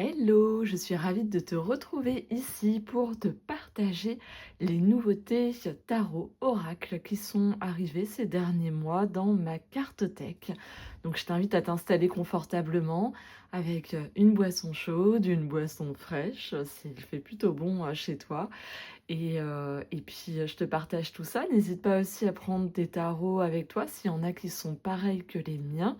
Hello, je suis ravie de te retrouver ici pour te partager les nouveautés tarot oracle qui sont arrivées ces derniers mois dans ma cartothèque. Donc je t'invite à t'installer confortablement avec une boisson chaude, une boisson fraîche, s'il fait plutôt bon chez toi. Et puis je te partage tout ça. N'hésite pas aussi à prendre tes tarots avec toi s'il y en a qui sont pareils que les miens.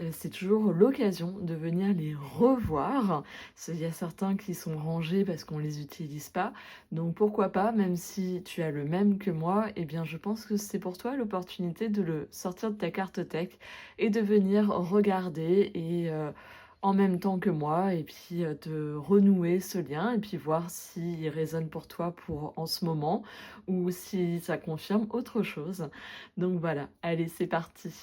C'est toujours l'occasion de venir les revoir. Il y a certains qui sont rangés parce qu'on ne les utilise pas. Donc pourquoi pas, même si tu as le même que moi, eh bien je pense que c'est pour toi l'opportunité de le sortir de ta cartothèque et de venir regarder en même temps que moi et puis de renouer ce lien et puis voir s'il résonne pour toi pour en ce moment ou si ça confirme autre chose. Donc voilà, allez, c'est parti.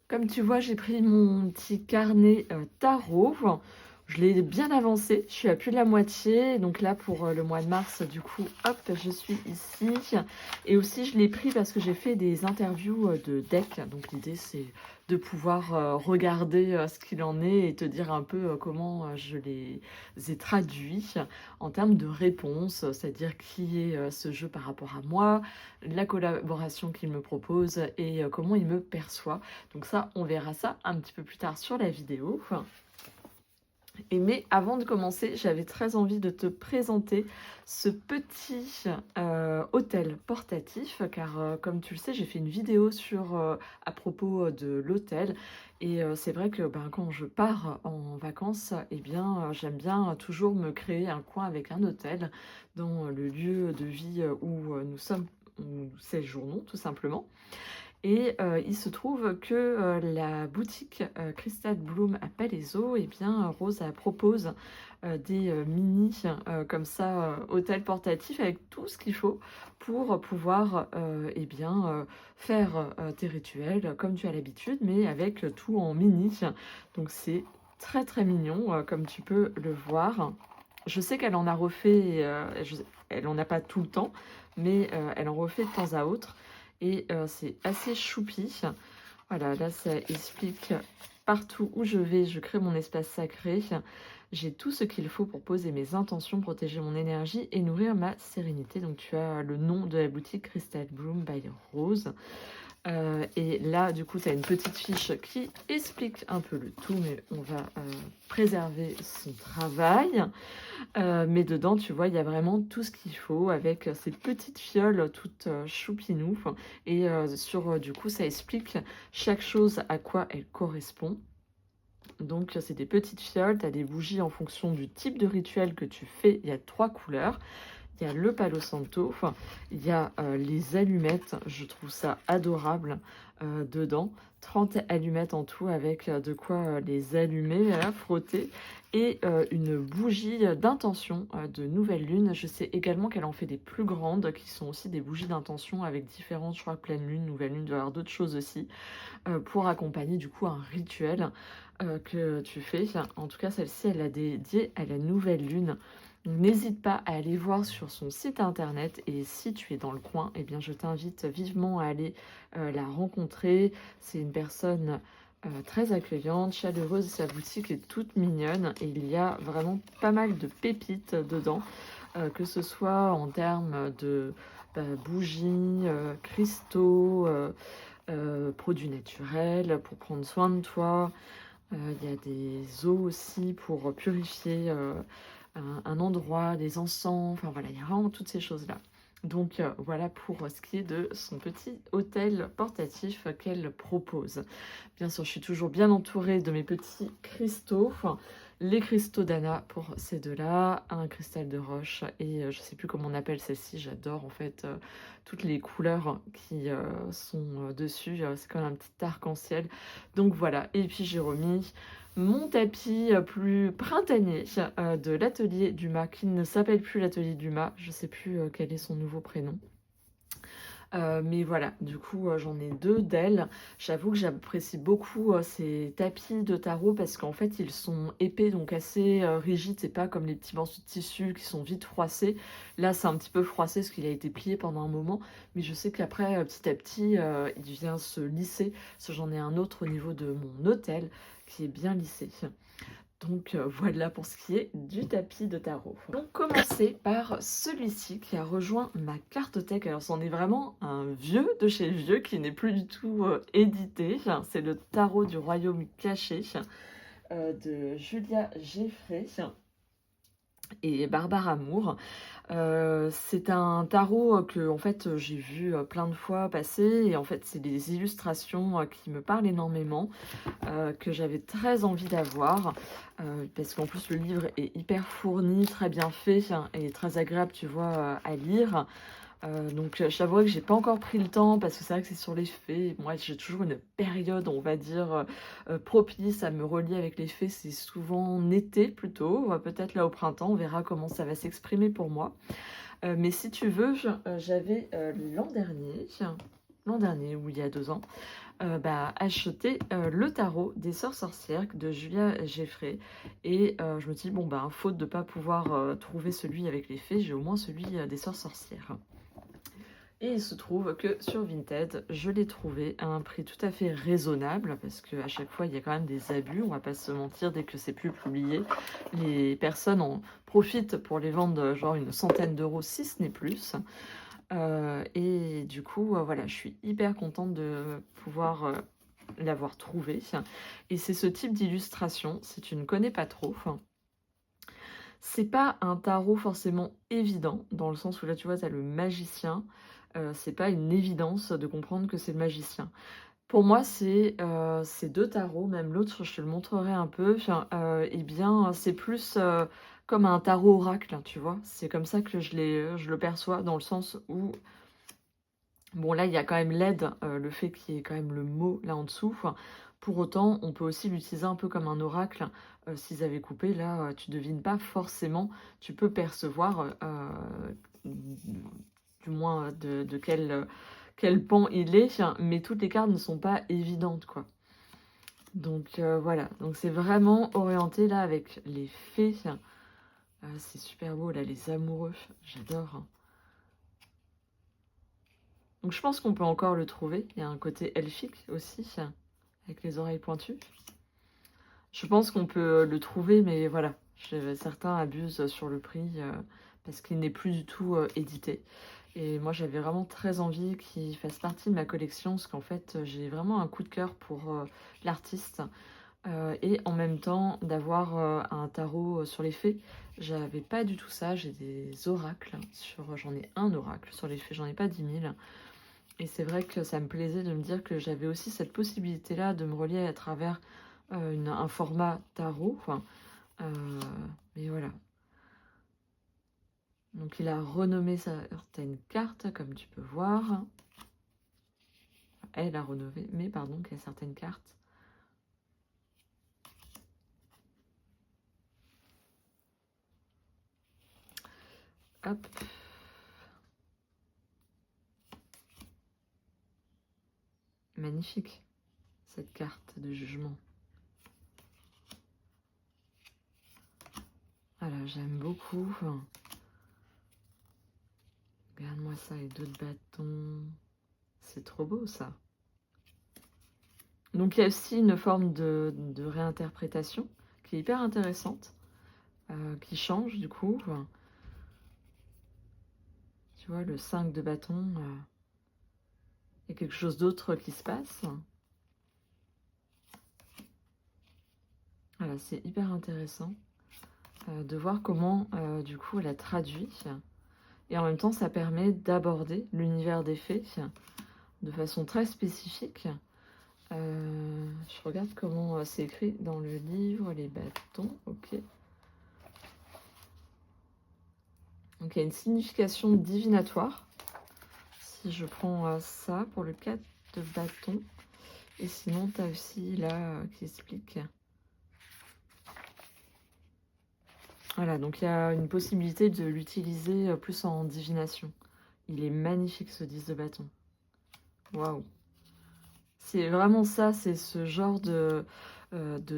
Comme tu vois, j'ai pris mon petit carnet tarot. Je l'ai bien avancé, je suis à plus de la moitié. Donc là, pour le mois de mars, du coup, hop, je suis ici. Et aussi, je l'ai pris parce que j'ai fait des interviews de deck. Donc l'idée, c'est de pouvoir regarder ce qu'il en est et te dire un peu comment je les ai traduits en termes de réponse, c'est-à-dire qui est ce jeu par rapport à moi, la collaboration qu'il me propose et comment il me perçoit. Donc ça, on verra ça un petit peu plus tard sur la vidéo. Mais avant de commencer, j'avais très envie de te présenter ce petit hôtel portatif, car comme tu le sais, j'ai fait une vidéo à propos de l'hôtel. Et c'est vrai que quand je pars en vacances, eh bien, j'aime bien toujours me créer un coin avec un hôtel dans le lieu de vie où nous sommes, où nous séjournons tout simplement. Et il se trouve que la boutique Crystal Bloom à Palaiseau, eh bien, Rosa propose des mini comme ça hôtels portatifs avec tout ce qu'il faut pour pouvoir eh bien, faire tes rituels comme tu as l'habitude, mais avec tout en mini. Donc c'est très très mignon comme tu peux le voir. Je sais qu'elle en a refait, elle en a pas tout le temps, mais elle en refait de temps à autre. Et c'est assez choupi. Voilà, là, ça explique partout où je vais, je crée mon espace sacré. J'ai tout ce qu'il faut pour poser mes intentions, protéger mon énergie et nourrir ma sérénité. Donc, tu as le nom de la boutique Crystal Bloom by Rose. Et là, du coup, tu as une petite fiche qui explique un peu le tout, mais on va préserver son travail. Mais dedans, tu vois, il y a vraiment tout ce qu'il faut avec ces petites fioles toutes choupinou. Et du coup, ça explique chaque chose à quoi elle correspond. Donc, c'est des petites fioles, tu as des bougies en fonction du type de rituel que tu fais. Il y a 3 couleurs. Il y a le Palo Santo, il y a les allumettes, je trouve ça adorable dedans. 30 allumettes en tout avec de quoi les allumer, frotter. Et une bougie d'intention de nouvelle lune. Je sais également qu'elle en fait des plus grandes qui sont aussi des bougies d'intention avec différentes, je crois, pleine lune, nouvelle lune, il doit y avoir d'autres choses aussi pour accompagner du coup un rituel que tu fais. En tout cas, celle-ci, elle a dédiée à la nouvelle lune. N'hésite pas à aller voir sur son site internet et si tu es dans le coin, eh bien je t'invite vivement à aller la rencontrer. C'est une personne très accueillante, chaleureuse, sa boutique est toute mignonne et il y a vraiment pas mal de pépites dedans, que ce soit en termes de bougies, cristaux, produits naturels pour prendre soin de toi. Il y a des eaux aussi pour purifier un endroit, des encens, enfin voilà, il y a vraiment toutes ces choses-là. Donc voilà pour ce qui est de son petit hôtel portatif qu'elle propose. Bien sûr, je suis toujours bien entourée de mes petits cristaux. Les cristaux d'Anna pour ces deux-là, un cristal de roche et je sais plus comment on appelle celle-ci, j'adore en fait toutes les couleurs qui sont dessus, c'est comme un petit arc-en-ciel. Donc voilà, et puis j'ai remis mon tapis plus printanier de l'atelier Dumas, qui ne s'appelle plus l'atelier Dumas, je sais plus quel est son nouveau prénom. Mais voilà, du coup, j'en ai 2 d'elles. J'avoue que j'apprécie beaucoup, ces tapis de tarot parce qu'en fait, ils sont épais, donc assez, rigides. C'est pas comme les petits morceaux de tissu qui sont vite froissés. Là, c'est un petit peu froissé parce qu'il a été plié pendant un moment, mais je sais qu'après, petit à petit, il vient se lisser. Parce que j'en ai un autre au niveau de mon autel qui est bien lissé. Donc voilà pour ce qui est du tapis de tarot. Donc commencer par celui-ci qui a rejoint ma cartothèque. Alors c'en est vraiment un vieux de chez vieux qui n'est plus du tout édité. C'est le tarot du royaume caché de Julia Geffray et Barbara Amour. C'est un tarot que en fait j'ai vu plein de fois passer et en fait c'est des illustrations qui me parlent énormément, que j'avais très envie d'avoir parce qu'en plus le livre est hyper fourni, très bien fait et très agréable, tu vois, à lire. Donc j'avoue que j'ai pas encore pris le temps parce que c'est vrai que c'est sur les fées. Moi j'ai toujours une période, on va dire, propice à me relier avec les fées. C'est souvent en été plutôt, peut-être là au printemps. On verra comment ça va s'exprimer pour moi. Mais si tu veux, j'avais l'an dernier ou il y a 2 ans, acheté le tarot des sœurs sorcières de Julia Geffray. Et je me dis, bon, faute de ne pas pouvoir trouver celui avec les fées, j'ai au moins celui des sœurs sorcières. Et il se trouve que sur Vinted, je l'ai trouvé à un prix tout à fait raisonnable, parce qu'à chaque fois, il y a quand même des abus, on va pas se mentir, dès que c'est plus publié, les personnes en profitent pour les vendre genre une centaine d'euros, si ce n'est plus. Et du coup, voilà, je suis hyper contente de pouvoir l'avoir trouvé. Et c'est ce type d'illustration, si tu ne connais pas trop. C'est pas un tarot forcément évident, dans le sens où là, tu vois, tu as le magicien. C'est pas une évidence de comprendre que c'est le magicien. Pour moi, c'est ces 2 tarots, même l'autre, je te le montrerai un peu. Enfin, eh bien, c'est plus comme un tarot oracle, tu vois. C'est comme ça que je le perçois, dans le sens où, bon, là, il y a quand même l'aide, le fait qu'il y ait quand même le mot là en dessous. Enfin, pour autant, on peut aussi l'utiliser un peu comme un oracle. S'ils avaient coupé, là, tu devines pas forcément. Tu peux percevoir, du moins, de quel pan il est, mais toutes les cartes ne sont pas évidentes, quoi. Donc voilà, donc c'est vraiment orienté là avec les fées. C'est super beau là, les amoureux, j'adore. Donc je pense qu'on peut encore le trouver. Il y a un côté elfique aussi, avec les oreilles pointues. Je pense qu'on peut le trouver, mais voilà, certains abusent sur le prix parce qu'il n'est plus du tout édité. Et moi, j'avais vraiment très envie qu'il fasse partie de ma collection, parce qu'en fait, j'ai vraiment un coup de cœur pour l'artiste. Et en même temps, d'avoir un tarot sur les fées. J'avais pas du tout ça, j'ai des oracles. J'en ai un oracle sur les fées, j'en ai pas 10 000. Et c'est vrai que ça me plaisait de me dire que j'avais aussi cette possibilité-là de me relier à travers un format tarot. Enfin, mais voilà. Donc il a renommé certaines cartes, comme tu peux voir. Elle a renommé, mais pardon, qu'il y a certaines cartes. Hop. Magnifique, cette carte de jugement. Voilà, j'aime beaucoup. Enfin, regarde-moi ça, les 2 bâtons. C'est trop beau, ça. Donc, il y a aussi une forme de réinterprétation qui est hyper intéressante, qui change, du coup. Enfin, tu vois, le 5 de bâton, il y a quelque chose d'autre qui se passe. Voilà, c'est hyper intéressant de voir comment, du coup, elle a traduit. Et en même temps, ça permet d'aborder l'univers des fées de façon très spécifique. Je regarde comment c'est écrit dans le livre, les bâtons, ok. Donc il y a une signification divinatoire. Si je prends ça pour le 4 de bâton. Et sinon, tu as aussi là qui explique. Voilà, donc il y a une possibilité de l'utiliser plus en divination. Il est magnifique ce 10 de bâton. Waouh! C'est vraiment ça, c'est ce genre de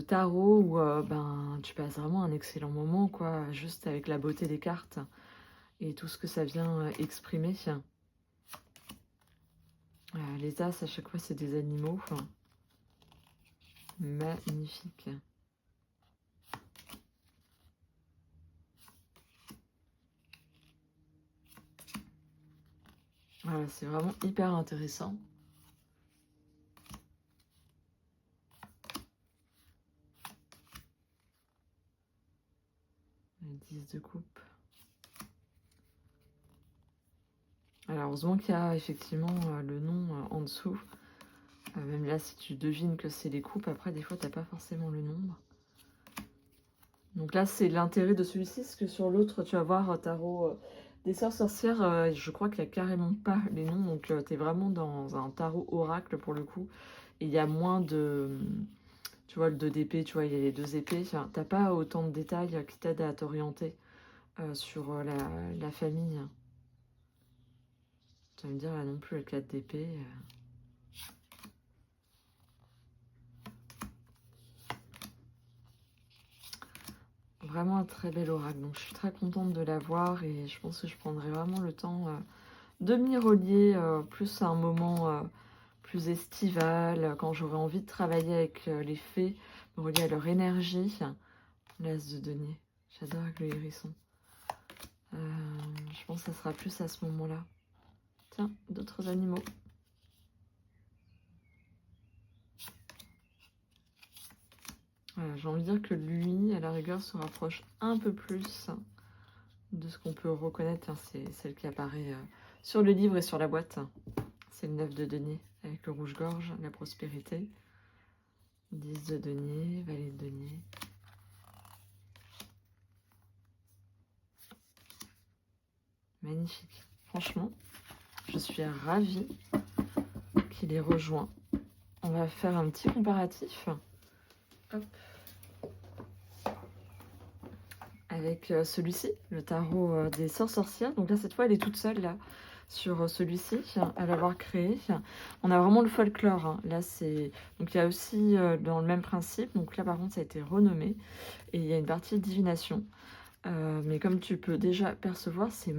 tarot où, ben, tu passes vraiment un excellent moment, quoi, juste avec la beauté des cartes et tout ce que ça vient, exprimer. Les as, à chaque fois, c'est des animaux. Magnifique. Voilà, c'est vraiment hyper intéressant. Le 10 de coupe. Alors, heureusement qu'il y a effectivement le nom en dessous. Même là, si tu devines que c'est les coupes, après, des fois, tu n'as pas forcément le nombre. Donc là, c'est l'intérêt de celui-ci, parce que sur l'autre, tu vas voir tarot des sœurs sorcières, je crois qu'il n'y a carrément pas les noms, donc tu es vraiment dans un tarot oracle pour le coup. Et il y a moins de... Tu vois, le 2 d'épée, tu vois, il y a les 2 épées. Enfin, t'as pas autant de détails qui t'aident à t'orienter sur la famille. Tu vas me dire, là non plus, le 4 d'épée. Vraiment un très bel oracle. Donc, je suis très contente de l'avoir et je pense que je prendrai vraiment le temps de m'y relier plus à un moment plus estival, quand j'aurai envie de travailler avec les fées, me relier à leur énergie. L'as de denier. J'adore avec le hérisson. Je pense que ça sera plus à ce moment-là. Tiens, d'autres animaux. Voilà, j'ai envie de dire que lui, à la rigueur, se rapproche un peu plus de ce qu'on peut reconnaître. Hein, c'est celle qui apparaît sur le livre et sur la boîte. C'est le 9 de denier avec le rouge-gorge, la prospérité. 10 de denier, valet de denier. Magnifique. Franchement, je suis ravie qu'il ait rejoint. On va faire un petit comparatif. Hop. Avec celui-ci, le tarot des sœurs sorcières. Donc là, cette fois, elle est toute seule, là, sur celui-ci, à l'avoir créé. On a vraiment le folklore. Hein. Là, c'est... Donc, il y a aussi dans le même principe. Donc là, par contre, ça a été renommé. Et il y a une partie de divination. Mais comme tu peux déjà percevoir, c'est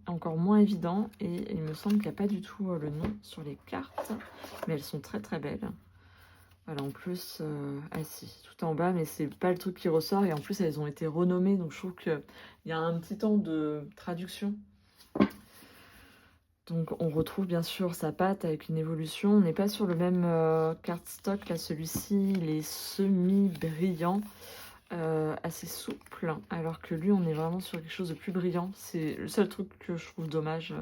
encore moins évident. Et il me semble qu'il n'y a pas du tout le nom sur les cartes. Mais elles sont très, très belles. Voilà, en plus, ah si, tout en bas, mais c'est pas le truc qui ressort. Et en plus, elles ont été renommées, donc je trouve qu'il y a un petit temps de traduction. Donc, on retrouve bien sûr sa patte avec une évolution. On n'est pas sur le même cardstock. Là, celui-ci, il est semi-brillant, assez souple. Alors que lui, on est vraiment sur quelque chose de plus brillant. C'est le seul truc que je trouve dommage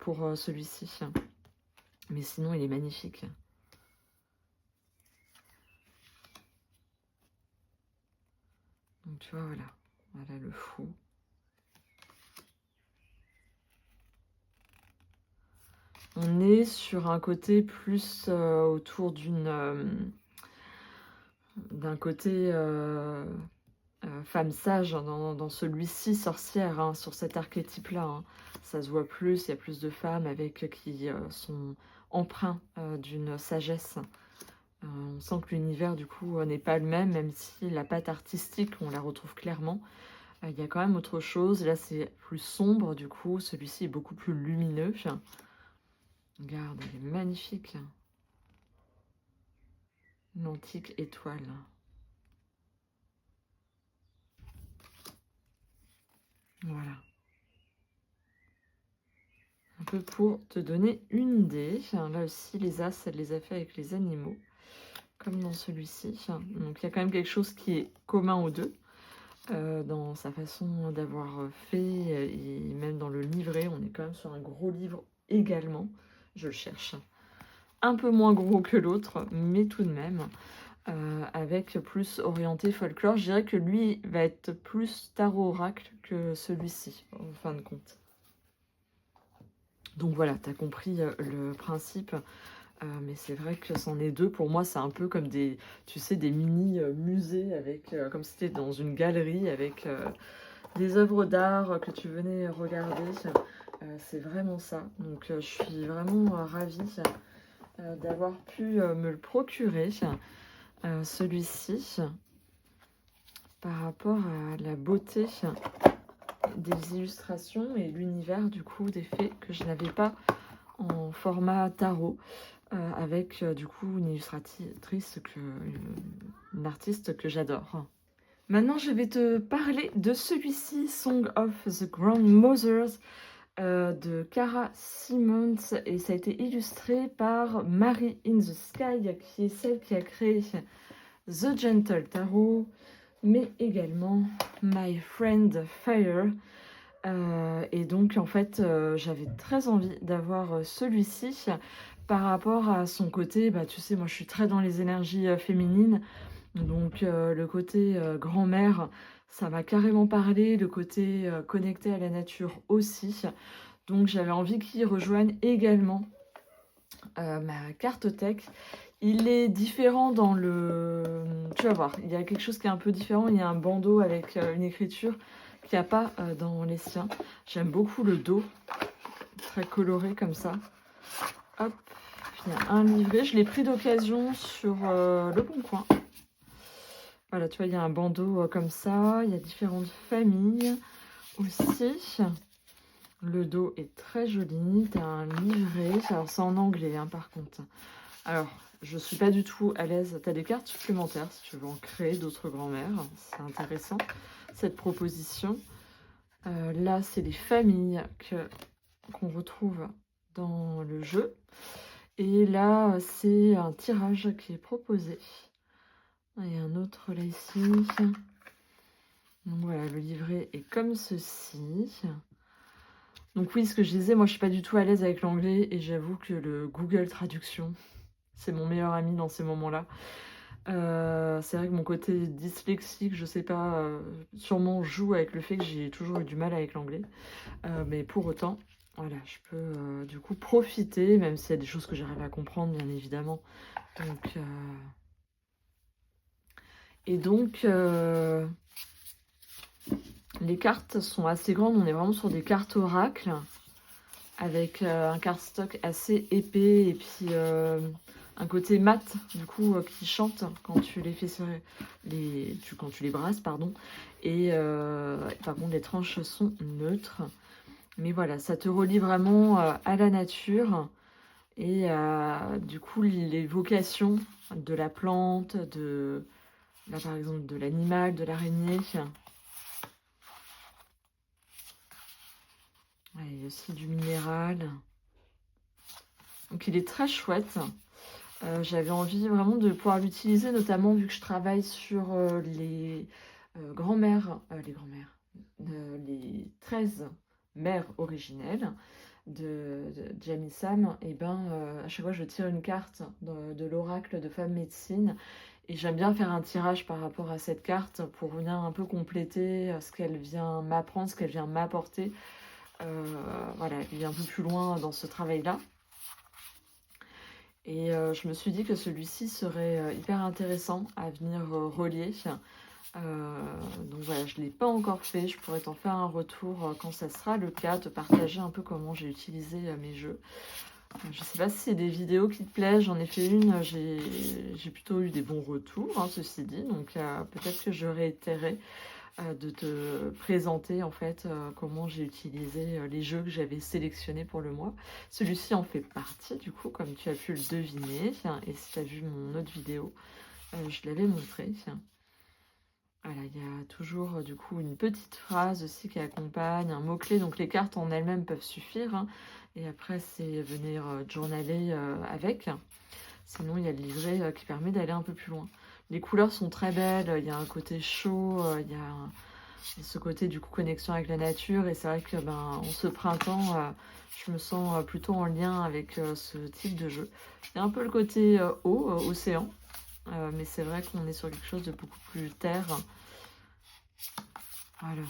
pour celui-ci. Mais sinon, il est magnifique. Donc tu vois, voilà le fou. On est sur un côté plus autour d'un côté femme sage dans celui-ci, sorcière, hein, sur cet archétype-là. Hein. Ça se voit plus, il y a plus de femmes avec qui sont empreints d'une sagesse. On sent que l'univers, du coup, n'est pas le même si la patte artistique, on la retrouve clairement. Il y a quand même autre chose. Là, c'est plus sombre, du coup. Celui-ci est beaucoup plus lumineux. Regarde, il est magnifique. L'antique étoile. Voilà. Un peu pour te donner une idée. Là aussi, les as, elle les a fait avec les animaux. Comme dans celui-ci. Donc, il y a quand même quelque chose qui est commun aux deux. Dans sa façon d'avoir fait. Et même dans le livret, on est quand même sur un gros livre également. Je le cherche. Un peu moins gros que l'autre, mais tout de même. Avec plus orienté folklore. Je dirais que lui va être plus tarot oracle que celui-ci, en fin de compte. Donc voilà, tu as compris le principe. Mais c'est vrai que c'en est deux. Pour moi, c'est un peu comme des, tu sais, des mini-musées, avec, comme si c'était dans une galerie, avec des œuvres d'art que tu venais regarder. c'est vraiment ça. Donc je suis vraiment ravie d'avoir pu me le procurer, celui-ci, par rapport à la beauté des illustrations et l'univers du coup des fées que je n'avais pas en format tarot, avec du coup une illustratrice, une artiste que j'adore. Maintenant je vais te parler de celui-ci, Song of the Grandmothers, de Cara Simmons, et ça a été illustré par Mary in the Sky, qui est celle qui a créé The Gentle Tarot, mais également My Friend Fire. Et donc en fait j'avais très envie d'avoir celui-ci par rapport à son côté, bah tu sais, moi je suis très dans les énergies féminines, donc le côté grand-mère, ça m'a carrément parlé, le côté connecté à la nature aussi. Donc j'avais envie qu'il rejoigne également ma cartothèque. Il est différent dans le... Tu vas voir, il y a quelque chose qui est un peu différent. Il y a un bandeau avec une écriture qu'il n'y a pas dans les siens. J'aime beaucoup le dos, très coloré comme ça. Hop, il y a un livret. Je l'ai pris d'occasion sur Le Bon Coin. Voilà, tu vois, il y a un bandeau comme ça. Il y a différentes familles aussi. Le dos est très joli. Tu as un livret. Alors, c'est en anglais, hein, par contre. Alors, je suis pas du tout à l'aise. Tu as des cartes supplémentaires si tu veux en créer d'autres grand-mères. C'est intéressant, cette proposition. Là, c'est les familles qu'on retrouve dans le jeu. Et là, c'est un tirage qui est proposé. Il y a un autre là, ici. Donc voilà, le livret est comme ceci. Donc oui, ce que je disais, moi je suis pas du tout à l'aise avec l'anglais et j'avoue que le Google Traduction, c'est mon meilleur ami dans ces moments-là. C'est vrai que mon côté dyslexique, je sais pas, sûrement joue avec le fait que j'ai toujours eu du mal avec l'anglais. Mais pour autant, voilà, je peux du coup profiter, même s'il y a des choses que j'arrive à comprendre, bien évidemment. Donc, et donc, les cartes sont assez grandes. On est vraiment sur des cartes oracles, avec un cardstock assez épais et puis un côté mat, du coup, qui chante quand tu les fais sur quand tu les brasses, pardon. Et par contre, les tranches sont neutres. Mais voilà, ça te relie vraiment à la nature et du coup, l'évocation de la plante, là, par exemple, de l'animal, de l'araignée. Ouais, il y a aussi du minéral. Donc il est très chouette. J'avais envie vraiment de pouvoir l'utiliser, notamment vu que je travaille sur les grands-mères, les 13 mères originelles de Jamie Sam. Et ben, à chaque fois, je tire une carte de l'oracle de Femme Médecine. Et j'aime bien faire un tirage par rapport à cette carte pour venir un peu compléter ce qu'elle vient m'apprendre, ce qu'elle vient m'apporter. Voilà, il est un peu plus loin dans ce travail-là. Et je me suis dit que celui-ci serait hyper intéressant à venir relier. Donc voilà, je ne l'ai pas encore fait. Je pourrais t'en faire un retour quand ça sera le cas, te partager un peu comment j'ai utilisé mes jeux. Je ne sais pas si c'est des vidéos qui te plaisent. J'en ai fait une, j'ai plutôt eu des bons retours, hein, ceci dit. Donc peut-être que je réitérerai de te présenter en fait comment j'ai utilisé les jeux que j'avais sélectionnés pour le mois. Celui-ci en fait partie du coup, comme tu as pu le deviner. Et si tu as vu mon autre vidéo, je l'avais montré. Voilà, il y a toujours du coup une petite phrase aussi qui accompagne, un mot-clé. Donc les cartes en elles-mêmes peuvent suffire. Hein. Et après, c'est venir journaler avec. Sinon, il y a le livret qui permet d'aller un peu plus loin. Les couleurs sont très belles, il y a un côté chaud, il y a ce côté du coup connexion avec la nature. Et c'est vrai que en ce printemps, je me sens plutôt en lien avec ce type de jeu. Il y a un peu le côté eau, océan, mais c'est vrai qu'on est sur quelque chose de beaucoup plus terre. Voilà.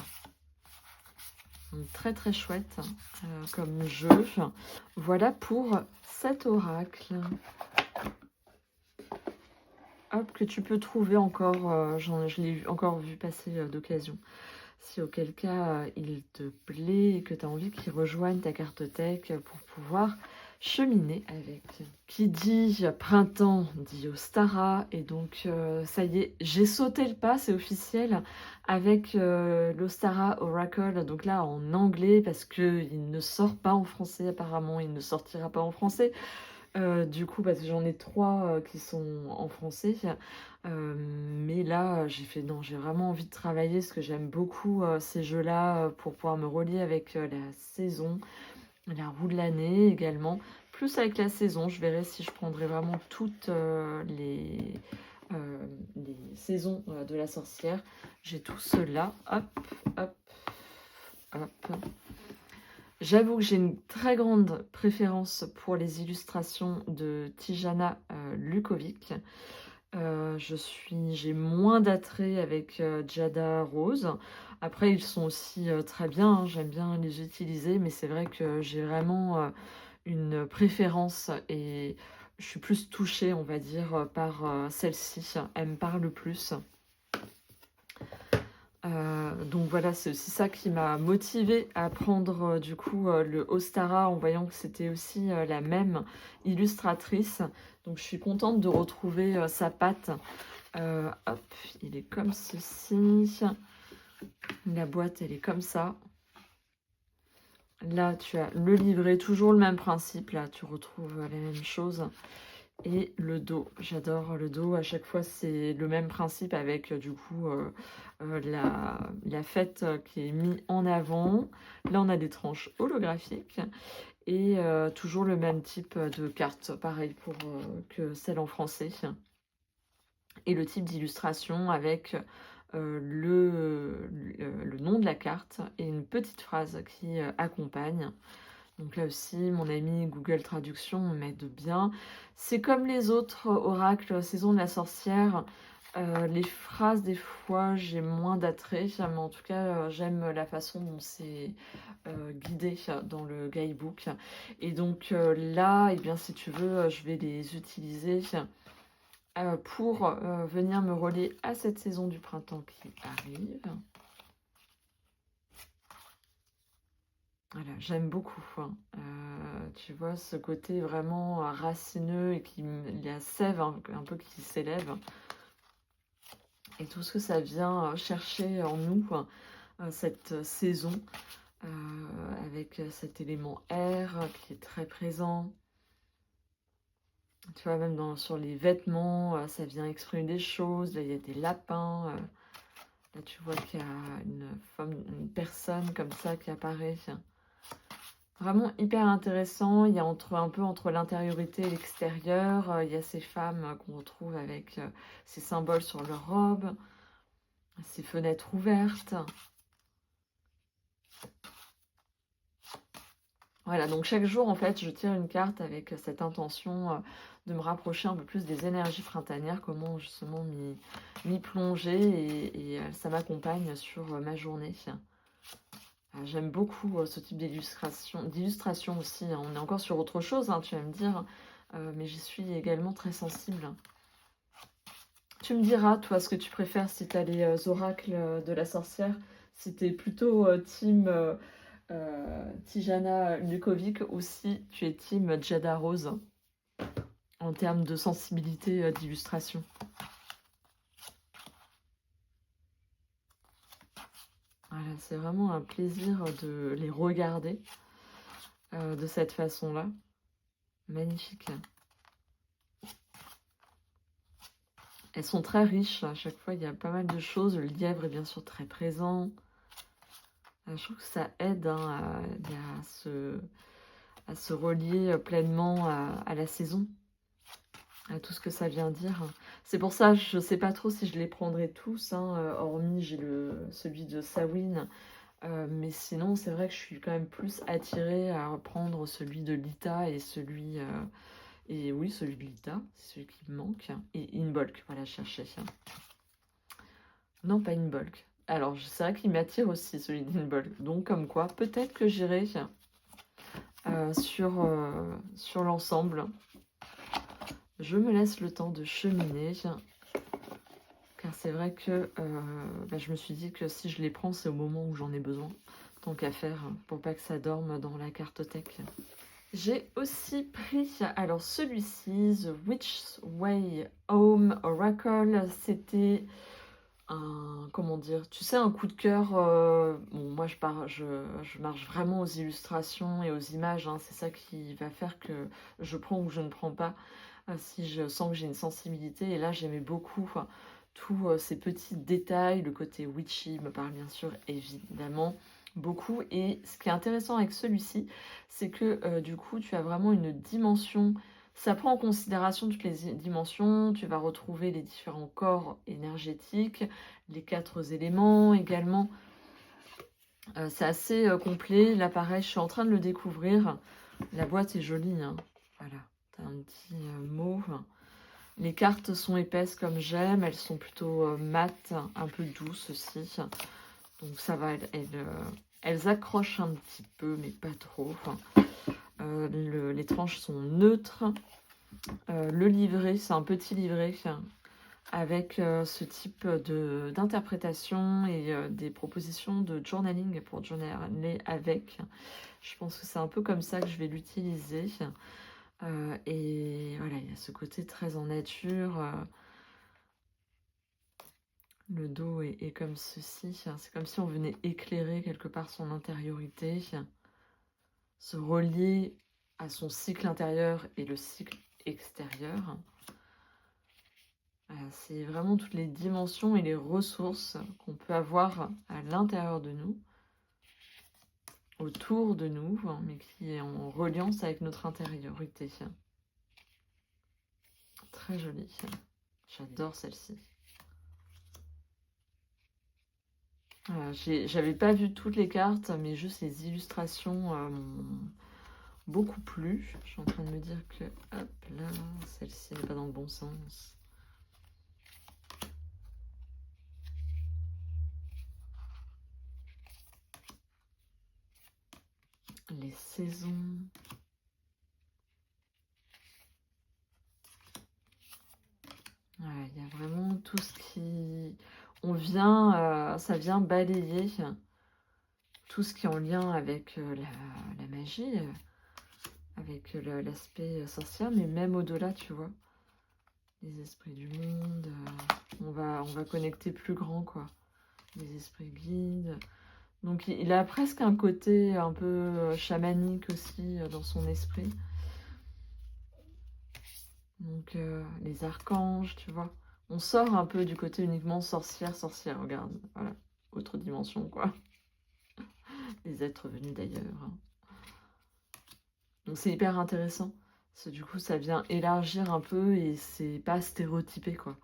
Donc, très très chouette comme jeu. Voilà pour cet oracle. Hop, que tu peux trouver encore, je l'ai encore vu passer d'occasion. si auquel cas il te plaît et que tu as envie qu'il rejoigne ta cartothèque pour pouvoir cheminer avec. Qui dit printemps dit Ostara, et donc ça y est, j'ai sauté le pas, c'est officiel, avec l'Ostara Oracle, donc là en anglais, parce qu'il ne sort pas en français apparemment, il ne sortira pas en français. Du coup, parce que j'en ai 3 qui sont en français. Mais là, j'ai fait non, j'ai vraiment envie de travailler parce que j'aime beaucoup ces jeux-là pour pouvoir me relier avec la saison, la roue de l'année également. Plus avec la saison, je verrai si je prendrai vraiment toutes les saisons de la sorcière. J'ai tout cela. Hop, hop, hop. J'avoue que j'ai une très grande préférence pour les illustrations de Tijana Lukovic. J'ai moins d'attrait avec Jada Rose. Après, ils sont aussi très bien, hein, j'aime bien les utiliser, mais c'est vrai que j'ai vraiment une préférence et je suis plus touchée, on va dire, par celle-ci. Elle me parle plus. Donc voilà, c'est aussi ça qui m'a motivée à prendre du coup le Ostara en voyant que c'était aussi la même illustratrice. Donc je suis contente de retrouver sa patte. Hop, il est comme ceci. La boîte, elle est comme ça. Là, tu as le livret, toujours le même principe. Là, tu retrouves la même chose. Et le dos, j'adore le dos. À chaque fois, c'est le même principe avec du coup la fête qui est mise en avant. Là, on a des tranches holographiques. Et toujours le même type de carte, pareil pour que celle en français. Et le type d'illustration avec le nom de la carte et une petite phrase qui accompagne. Donc là aussi, mon ami Google Traduction m'aide bien. C'est comme les autres oracles Saison de la sorcière. Les phrases, des fois, j'ai moins d'attrait. Mais en tout cas, j'aime la façon dont c'est guidé dans le guidebook. Et donc là, eh bien, si tu veux, je vais les utiliser pour venir me relier à cette saison du printemps qui arrive. Voilà, j'aime beaucoup. Hein. Tu vois, ce côté vraiment racineux et la sève un peu qui s'élève. Et tout ce que ça vient chercher en nous, cette saison, avec cet élément air qui est très présent. Tu vois, même sur les vêtements, ça vient exprimer des choses. Là, il y a des lapins. Là, tu vois qu'il y a une personne comme ça qui apparaît. Vraiment hyper intéressant. Il y a un peu entre l'intériorité et l'extérieur. Il y a ces femmes qu'on retrouve avec ces symboles sur leur robe, ces fenêtres ouvertes. Voilà, donc chaque jour, en fait, je tire une carte avec cette intention de me rapprocher un peu plus des énergies printanières, comment justement m'y plonger et ça m'accompagne sur ma journée. J'aime beaucoup ce type d'illustration aussi. Hein. On est encore sur autre chose, hein, tu vas me dire, mais j'y suis également très sensible. Tu me diras, toi, ce que tu préfères si tu as les oracles de la sorcière, si tu es plutôt team Tijana Lukovic ou si tu es team Jada Rose en termes de sensibilité d'illustration. Voilà, c'est vraiment un plaisir de les regarder de cette façon-là. Magnifique. Elles sont très riches, à chaque fois il y a pas mal de choses. Le lièvre est bien sûr très présent. Je trouve que ça aide hein, à se relier pleinement à la saison, à tout ce que ça vient dire. C'est pour ça, je ne sais pas trop si je les prendrai tous, hein, hormis j'ai celui de Samhain. Mais sinon, c'est vrai que je suis quand même plus attirée à reprendre celui de Lita et celui... et oui, celui de Lita, c'est celui qui me manque. Et Inbolk, voilà, je cherchais. Non, pas Inbolk. Alors, c'est vrai qu'il m'attire aussi, celui d'Inbolk. Donc, comme quoi, peut-être que j'irai sur l'ensemble. Je me laisse le temps de cheminer. car c'est vrai que je me suis dit que si je les prends, c'est au moment où j'en ai besoin, tant qu'à faire, pour pas que ça dorme dans la cartothèque. J'ai aussi pris, alors celui-ci, The Witch's Way Home Oracle, c'était un, comment dire, tu sais, un coup de cœur. Bon, moi je marche vraiment aux illustrations et aux images, hein, c'est ça qui va faire que je prends ou je ne prends pas, si je sens que j'ai une sensibilité. Et là j'aimais beaucoup tous ces petits détails, le côté witchy me parle bien sûr évidemment beaucoup. Et ce qui est intéressant avec celui-ci, c'est que du coup tu as vraiment une dimension. Ça prend en considération toutes les dimensions, tu vas retrouver les différents corps énergétiques, les 4 éléments également. C'est assez complet. Là, pareil, je suis en train de le découvrir. La boîte est jolie, hein. Voilà, t'as un petit mauve. Les cartes sont épaisses comme j'aime. Elles sont plutôt mates, un peu douces aussi. Donc ça va, elles accrochent un petit peu, mais pas trop. Les tranches sont neutres. Le livret, c'est un petit livret avec ce type d'interprétation et des propositions de journaling pour journaler avec. Je pense que c'est un peu comme ça que je vais l'utiliser. Et voilà, il y a ce côté très en nature. Le dos est comme ceci. C'est comme si on venait éclairer quelque part son intériorité, se relier à son cycle intérieur et le cycle extérieur. C'est vraiment toutes les dimensions et les ressources qu'on peut avoir à l'intérieur de nous, autour de nous, mais qui est en reliance avec notre intériorité. Très jolie. J'adore celle-ci. J'avais pas vu toutes les cartes, mais juste les illustrations m'ont beaucoup plu. Je suis en train de me dire que, hop là, celle-ci n'est pas dans le bon sens. Les saisons. Ouais, il y a vraiment tout ce qui... ça vient balayer tout ce qui est en lien avec la magie, avec l'aspect sorcière, mais même au-delà, tu vois. Les esprits du monde, on va connecter plus grand, quoi. Les esprits guides. Donc il a presque un côté un peu chamanique aussi dans son esprit. Donc les archanges, tu vois. On sort un peu du côté uniquement sorcière, regarde. Voilà, autre dimension, quoi. Les êtres venus d'ailleurs. Donc c'est hyper intéressant. Parce que du coup, ça vient élargir un peu et c'est pas stéréotypé, quoi.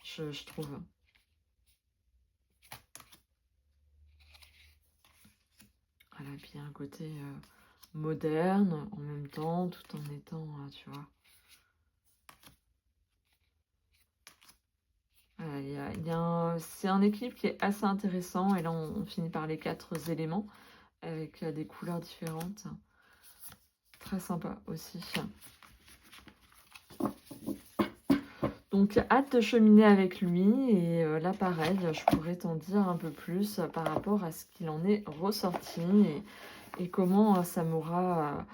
Je trouve. Voilà, puis il y a un côté moderne en même temps, tout en étant, tu vois. C'est un équilibre qui est assez intéressant. Et là, on finit par les 4 éléments avec des couleurs différentes. Très sympa aussi. Donc, hâte de cheminer avec lui. Et là, pareil, je pourrais t'en dire un peu plus par rapport à ce qu'il en est ressorti et comment ça m'aura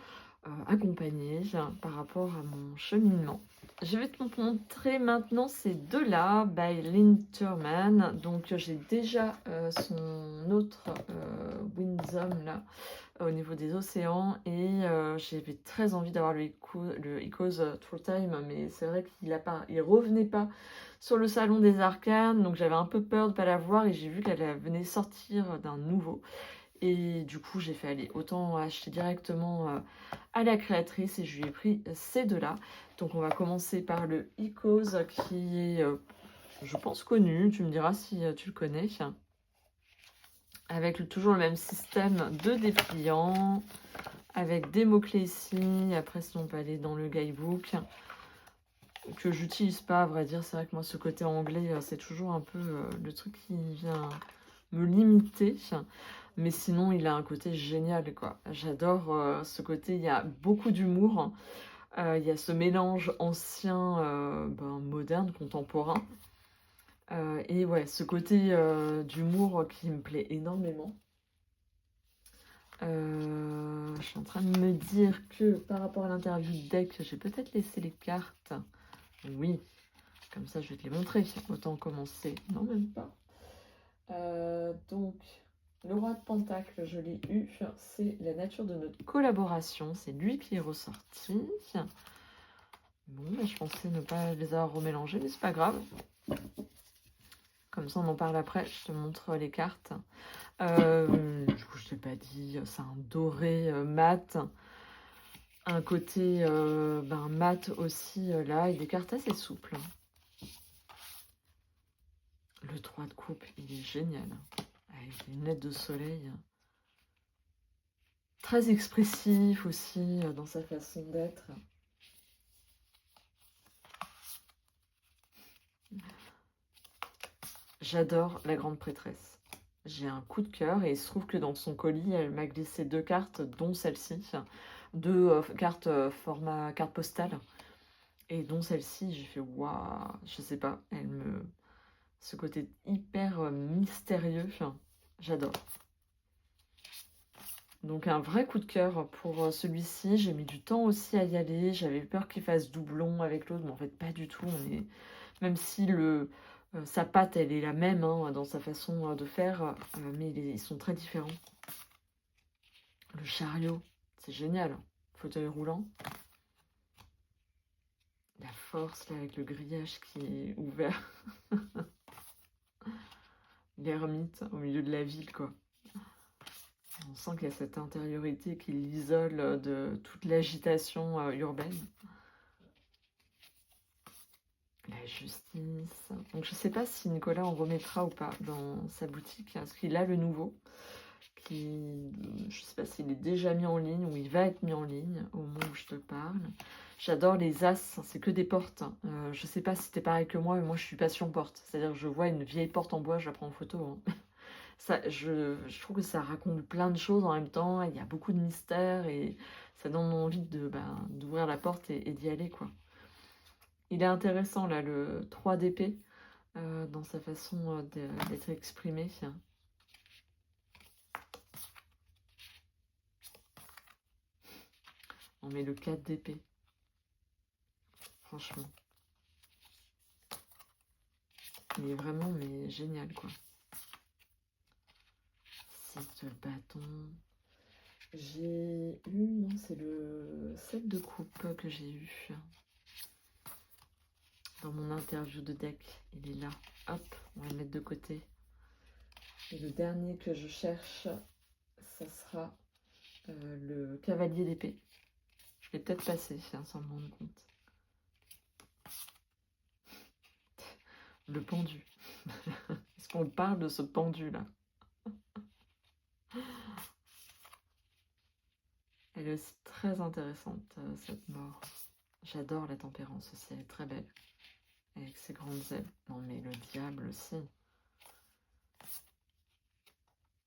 accompagné par rapport à mon cheminement. Je vais te montrer maintenant ces deux-là, by Lynn Turman. Donc, j'ai déjà son autre Winsome là, au niveau des océans. Et j'avais très envie d'avoir le Echoes Through Time, mais c'est vrai qu'il revenait pas sur le salon des arcanes. Donc, j'avais un peu peur de ne pas l'avoir et j'ai vu qu'elle venait sortir d'un nouveau. Et du coup, j'ai fait aller autant acheter directement à la créatrice et je lui ai pris ces deux-là. Donc, on va commencer par le Echoes qui est, je pense, connu. Tu me diras si tu le connais. Avec toujours le même système de dépliant, avec des mots-clés ici. Après, sinon, on peut aller dans le guidebook que j'utilise pas, à vrai dire. C'est vrai que moi, ce côté anglais, c'est toujours un peu le truc qui vient me limiter. Mais sinon, il a un côté génial, quoi. J'adore ce côté, il y a beaucoup d'humour. Il y a ce mélange ancien, moderne, contemporain. Et ouais, ce côté d'humour qui me plaît énormément. Je suis en train de me dire que par rapport à l'interview de deck, j'ai peut-être laissé les cartes. Oui, comme ça je vais te les montrer. Autant commencer. Non, même pas. Donc, le roi de Pentacle, je l'ai eu. C'est la nature de notre collaboration. C'est lui qui est ressorti. Bon, bah, je pensais ne pas les avoir remélangés, mais c'est pas grave. Comme ça, on en parle après. Je te montre les cartes. Du coup, je t'ai pas dit, c'est un doré mat. Un côté mat aussi là, et des cartes assez souples. Le 3 de coupe, il est génial. Avec des lunettes de soleil. Très expressif aussi dans sa façon d'être. J'adore la grande prêtresse. J'ai un coup de cœur et il se trouve que dans son colis, elle m'a glissé 2 cartes, dont celle-ci. 2 cartes format carte postale. Et dont celle-ci, j'ai fait waouh, je sais pas, elle me. Ce côté hyper mystérieux, j'adore. Donc un vrai coup de cœur pour celui-ci. J'ai mis du temps aussi à y aller. J'avais peur qu'il fasse doublon avec l'autre, mais en fait pas du tout. Même si sa patte, elle est la même dans sa façon de faire, mais ils sont très différents. Le chariot, c'est génial. Fauteuil roulant. La force là avec le grillage qui est ouvert. L'ermite au milieu de la ville, quoi. On sent qu'il y a cette intériorité qui l'isole de toute l'agitation urbaine. La justice. Donc je ne sais pas si Nicolas en remettra ou pas dans sa boutique, parce qu'il a le nouveau. Je ne sais pas s'il est déjà mis en ligne ou il va être mis en ligne au moment où je te parle. J'adore les as, c'est que des portes. Je ne sais pas si t'es pareil que moi, mais moi je suis passion porte. C'est-à-dire que je vois une vieille porte en bois, je la prends en photo. Je trouve que ça raconte plein de choses en même temps. Il y a beaucoup de mystères et ça donne envie d'ouvrir la porte et d'y aller, quoi. Il est intéressant là, le 3 d'épée, dans sa façon d'être exprimé. On met le 4 d'épée. Franchement. Il est vraiment génial, quoi. 6 de bâton. J'ai eu, non, c'est le 7 de coupe que j'ai eu. Dans mon interview de deck, il est là. Hop, on va le mettre de côté. Et le dernier que je cherche, ça sera le cavalier d'épée. Je l'ai peut-être passé, sans me rendre compte. Le pendu. Est-ce qu'on parle de ce pendu-là? Elle est aussi très intéressante, cette mort. J'adore la tempérance aussi, elle est très belle. Avec ses grandes ailes. Non mais le diable aussi.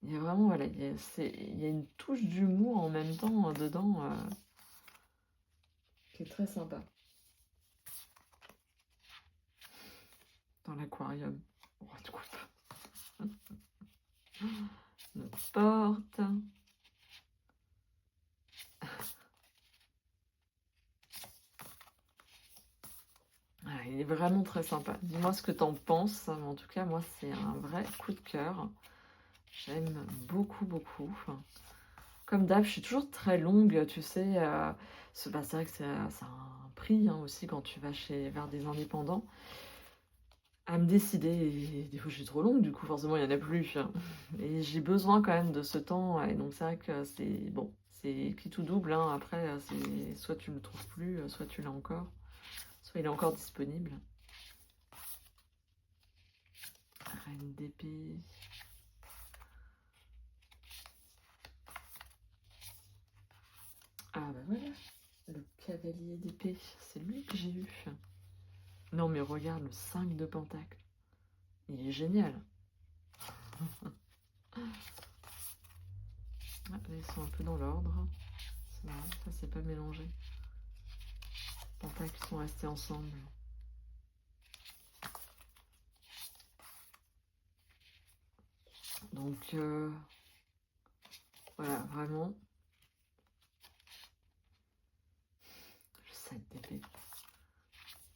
Il y a vraiment, voilà, il y a une touche d'humour en même temps dedans qui est très sympa. Dans l'aquarium. Roi de coupe. Notre porte. Ah, il est vraiment très sympa. Dis-moi ce que t'en penses. En tout cas, moi, c'est un vrai coup de cœur. J'aime beaucoup, beaucoup. Comme d'hab, je suis toujours très longue, tu sais. C'est vrai que c'est un prix aussi quand tu vas vers des indépendants. À me décider. Et des fois, je suis trop longue, du coup, forcément, il n'y en a plus. Et j'ai besoin quand même de ce temps. Et donc, c'est vrai que c'est bon. C'est qui tout double. Après, soit tu ne le trouves plus, soit tu l'as encore. Soit il est encore disponible. Reine d'épée. Ah bah voilà, le cavalier d'épée, c'est lui que j'ai eu. Non mais regarde le 5 de pentacle. Il est génial. Ah, là, ils sont un peu dans l'ordre. C'est marrant, ça c'est pas mélangé. Les pentacles sont restés ensemble. Donc, voilà, vraiment. Je sais des pépites.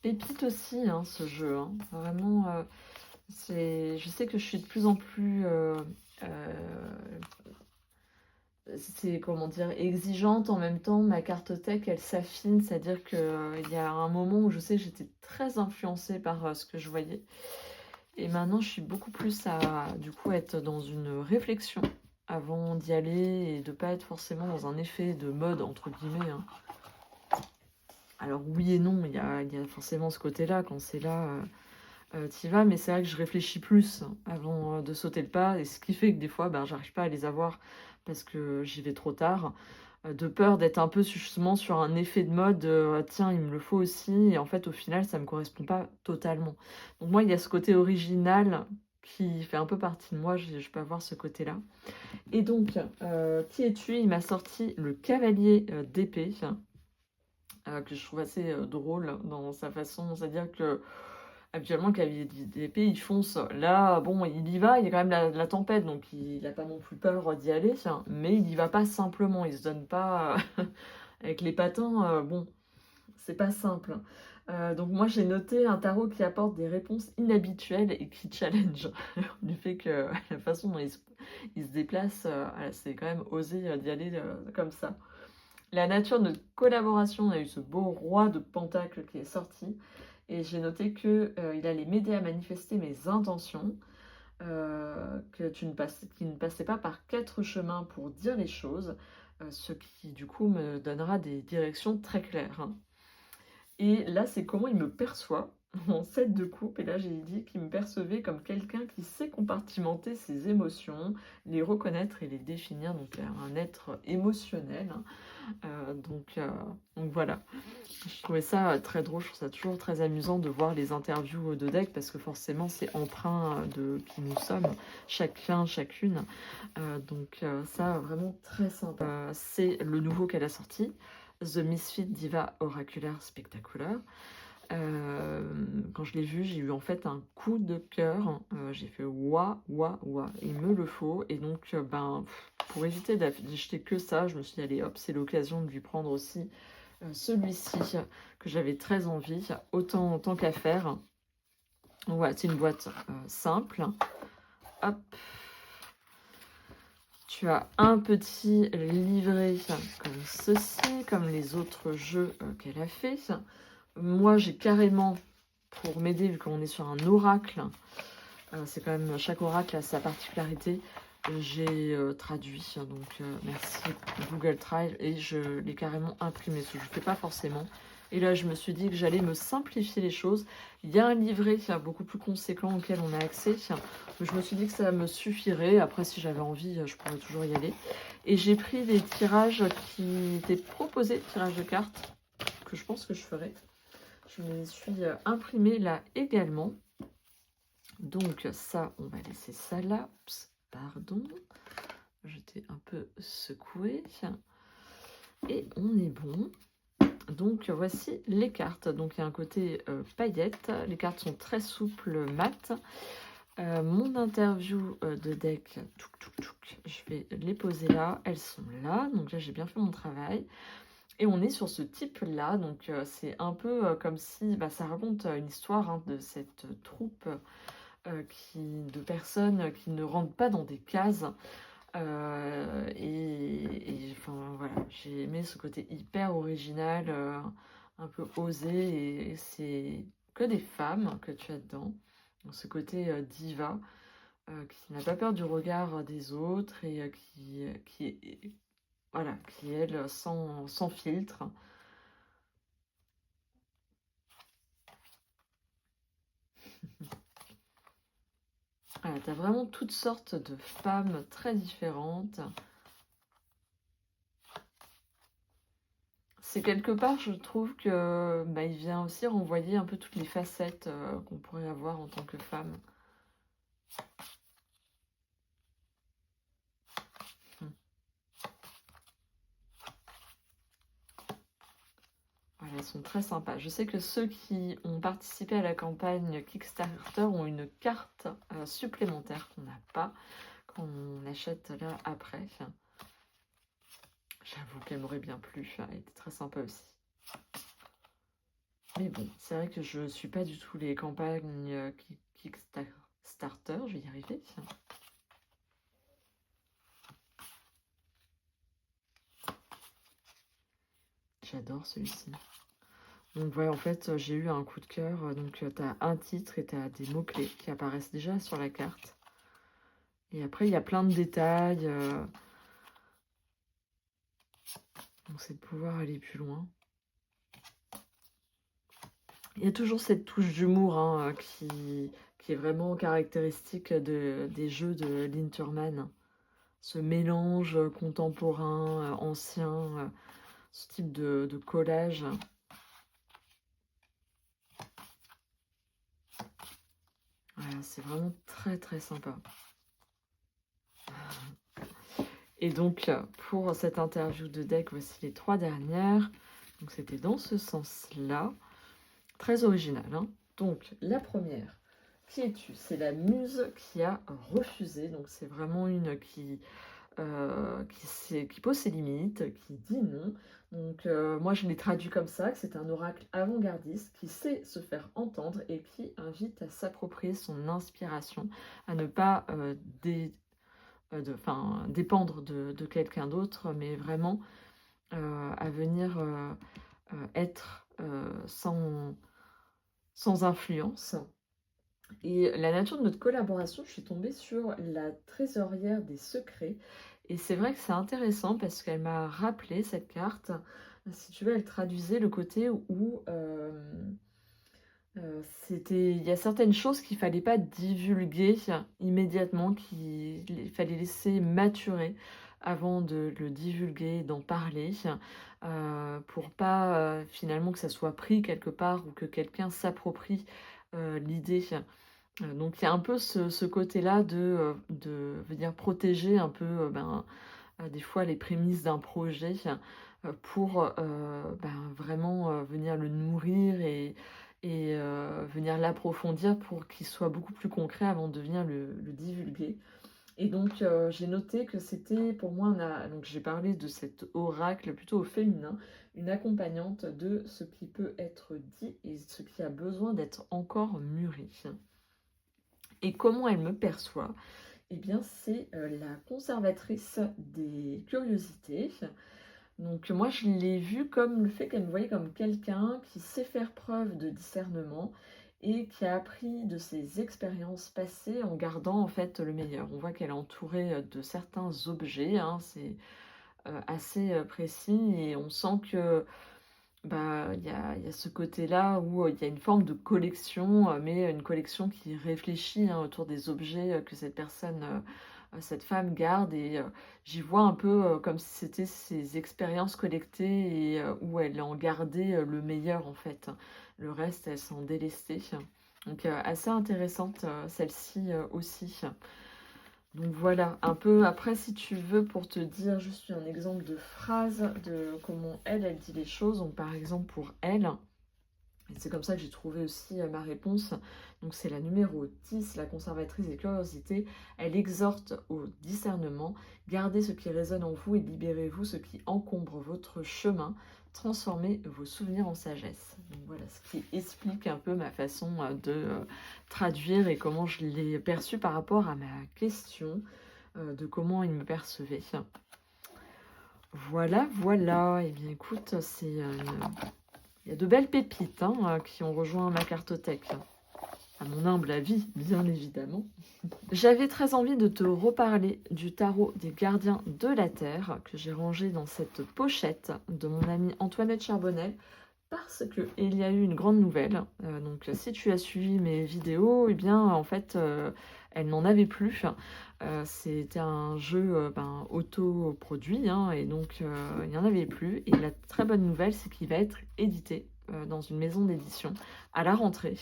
Pépites aussi, hein, ce jeu. Hein. Vraiment, je sais que je suis de plus en plus... c'est, comment dire, exigeante. En même temps, ma cartothèque, elle s'affine. C'est-à-dire qu'il y a un moment où je sais que j'étais très influencée par ce que je voyais. Et maintenant, je suis beaucoup plus à, du coup, être dans une réflexion avant d'y aller et de pas être forcément dans un effet de mode, entre guillemets. Hein. Alors oui et non, il y a forcément ce côté-là, quand c'est là, t'y vas, mais c'est vrai que je réfléchis plus avant de sauter le pas, et ce qui fait que des fois, ben, j'arrive pas à les avoir parce que j'y vais trop tard, de peur d'être un peu justement sur un effet de mode, tiens, il me le faut aussi, et en fait, au final, ça me correspond pas totalement. Donc moi, il y a ce côté original qui fait un peu partie de moi, je peux avoir ce côté-là. Et donc, qui es-tu? Il m'a sorti le cavalier d'épée, que je trouve assez drôle dans sa façon, c'est-à-dire que habituellement, le cavalier d'épée, il fonce. Là, bon, il y va, il y a quand même la tempête, donc il n'a pas non plus peur d'y aller, mais il y va pas simplement, il se donne pas avec les patins, bon, c'est pas simple. Donc moi, j'ai noté un tarot qui apporte des réponses inhabituelles et qui challenge du fait que la façon dont il se déplace, c'est quand même osé d'y aller comme ça. La nature de collaboration, on a eu ce beau roi de pentacle qui est sorti. Et j'ai noté qu'il allait m'aider à manifester mes intentions, qu'il ne passait pas par 4 chemins pour dire les choses, ce qui du coup me donnera des directions très claires. Hein. Et là, c'est comment il me perçoit en 7 de coupe. Et là, j'ai dit qu'il me percevait comme quelqu'un qui sait compartimenter ses émotions, les reconnaître et les définir. Donc, un être émotionnel. Hein. Donc voilà. Je trouvais ça très drôle. Je trouve ça toujours très amusant de voir les interviews de deck parce que forcément, c'est empreint de qui nous sommes, chacun, chacune. Ça, vraiment très sympa. C'est le nouveau qu'elle a sorti. The Misfit Diva Oracular Spectacular. Quand je l'ai vu, j'ai eu en fait un coup de cœur. J'ai fait ouah, ouah, ouah, il me le faut. Et donc, pour éviter d'acheter que ça, je me suis dit, allez hop, c'est l'occasion de lui prendre aussi celui-ci que j'avais très envie, autant tant qu'à faire. Voilà, c'est une boîte simple. Hop. Tu as un petit livret comme ceci, comme les autres jeux qu'elle a fait. Moi, j'ai carrément, pour m'aider, vu qu'on est sur un oracle, c'est quand même, chaque oracle a sa particularité, j'ai traduit, donc merci Google Drive, et je l'ai carrément imprimé, ce que je ne fais pas forcément. Et là, je me suis dit que j'allais me simplifier les choses. Il y a un livret beaucoup plus conséquent auquel on a accès. Je me suis dit que ça me suffirait. Après, si j'avais envie, je pourrais toujours y aller. Et j'ai pris des tirages qui étaient proposés, tirages de cartes, que je pense que je ferai. Je me les suis imprimés là également. Donc ça, on va laisser ça là. Oups, pardon. J'étais un peu secouée. Et on est bon. Donc voici les cartes. Donc il y a un côté paillettes. Les cartes sont très souples, mat. Mon interview de deck, je vais les poser là. Elles sont là. Donc là, j'ai bien fait mon travail. Et on est sur ce type-là. Donc c'est un peu comme si ça raconte une histoire hein, de cette troupe de personnes qui ne rentrent pas dans des cases. Enfin voilà, j'ai aimé ce côté hyper original, un peu osé, et c'est que des femmes que tu as dedans. Donc, ce côté diva, qui n'a pas peur du regard des autres et voilà, qui elle, sans filtre. Voilà, tu as vraiment toutes sortes de femmes très différentes. C'est quelque part, je trouve que il vient aussi renvoyer un peu toutes les facettes qu'on pourrait avoir en tant que femme. Voilà, elles sont très sympas. Je sais que ceux qui ont participé à la campagne Kickstarter ont une carte supplémentaire qu'on n'a pas. quand on achète là après. J'avoue qu'elle m'aurait bien plu, elle était très sympa aussi. Mais bon, c'est vrai que je suis pas du tout les campagnes Kickstarter, je vais y arriver. J'adore celui-ci. Donc voilà, en fait, j'ai eu un coup de cœur. Donc tu as un titre et tu as des mots-clés qui apparaissent déjà sur la carte. Et après, il y a plein de détails. Donc c'est de pouvoir aller plus loin. Il y a toujours cette touche d'humour hein, qui est vraiment caractéristique des jeux de Linterman. Ce mélange contemporain, ancien, ce type de collage. Voilà, c'est vraiment très très sympa. Et donc, pour cette interview de deck, voici les 3 dernières. Donc, c'était dans ce sens-là. Très original. Hein. Donc, la première, qui es-tu? C'est la muse qui a refusé. Donc, c'est vraiment une qui pose ses limites, qui dit non. Donc, moi, je l'ai traduit comme ça, que c'est un oracle avant-gardiste qui sait se faire entendre et qui invite à s'approprier son inspiration, à ne pas dépendre de quelqu'un d'autre, mais vraiment à venir être sans influence. Et la nature de notre collaboration, je suis tombée sur la trésorière des secrets. Et c'est vrai que c'est intéressant parce qu'elle m'a rappelé cette carte. Si tu veux, elle traduisait le côté où il y a certaines choses qu'il ne fallait pas divulguer immédiatement, qu'il fallait laisser maturer avant de le divulguer, d'en parler, pour pas finalement que ça soit pris quelque part ou que quelqu'un s'approprie l'idée. Donc il y a un peu ce côté-là de venir protéger un peu des fois les prémices d'un projet pour vraiment venir le nourrir et venir l'approfondir pour qu'il soit beaucoup plus concret avant de venir le divulguer. Et donc j'ai noté que c'était pour moi, donc j'ai parlé de cet oracle plutôt au féminin, une accompagnante de ce qui peut être dit et ce qui a besoin d'être encore mûri. Et comment elle me perçoit? Eh bien, c'est la conservatrice des curiosités. Donc moi, je l'ai vue comme le fait qu'elle me voyait comme quelqu'un qui sait faire preuve de discernement et qui a appris de ses expériences passées en gardant en fait le meilleur. On voit qu'elle est entourée de certains objets, hein, c'est assez précis et on sent que il y a ce côté-là où il y a une forme de collection, mais une collection qui réfléchit hein, autour des objets que cette personne, cette femme garde. Et j'y vois un peu comme si c'était ses expériences collectées et où elle en gardait le meilleur en fait. Le reste, elle s'en délestait. Donc assez intéressante celle-ci aussi. Donc voilà, un peu après si tu veux pour te dire juste un exemple de phrase de comment elle dit les choses. Donc par exemple pour elle, et c'est comme ça que j'ai trouvé aussi ma réponse. Donc c'est la numéro 10, la conservatrice des curiosités. Elle exhorte au discernement. Gardez ce qui résonne en vous et libérez-vous ce qui encombre votre chemin. Transformez vos souvenirs en sagesse. Donc voilà, ce qui explique un peu ma façon de traduire et comment je l'ai perçu par rapport à ma question de comment il me percevait. Voilà, voilà. Eh bien écoute, c'est... il y a de belles pépites hein, qui ont rejoint ma cartothèque. À mon humble avis, bien évidemment. J'avais très envie de te reparler du tarot des gardiens de la Terre que j'ai rangé dans cette pochette de mon amie Antoinette Charbonnel parce qu'il y a eu une grande nouvelle. Donc si tu as suivi mes vidéos, eh bien en fait elle n'en avait plus. C'était un jeu auto-produit hein, et donc il n'y en avait plus. Et la très bonne nouvelle, c'est qu'il va être édité dans une maison d'édition à la rentrée.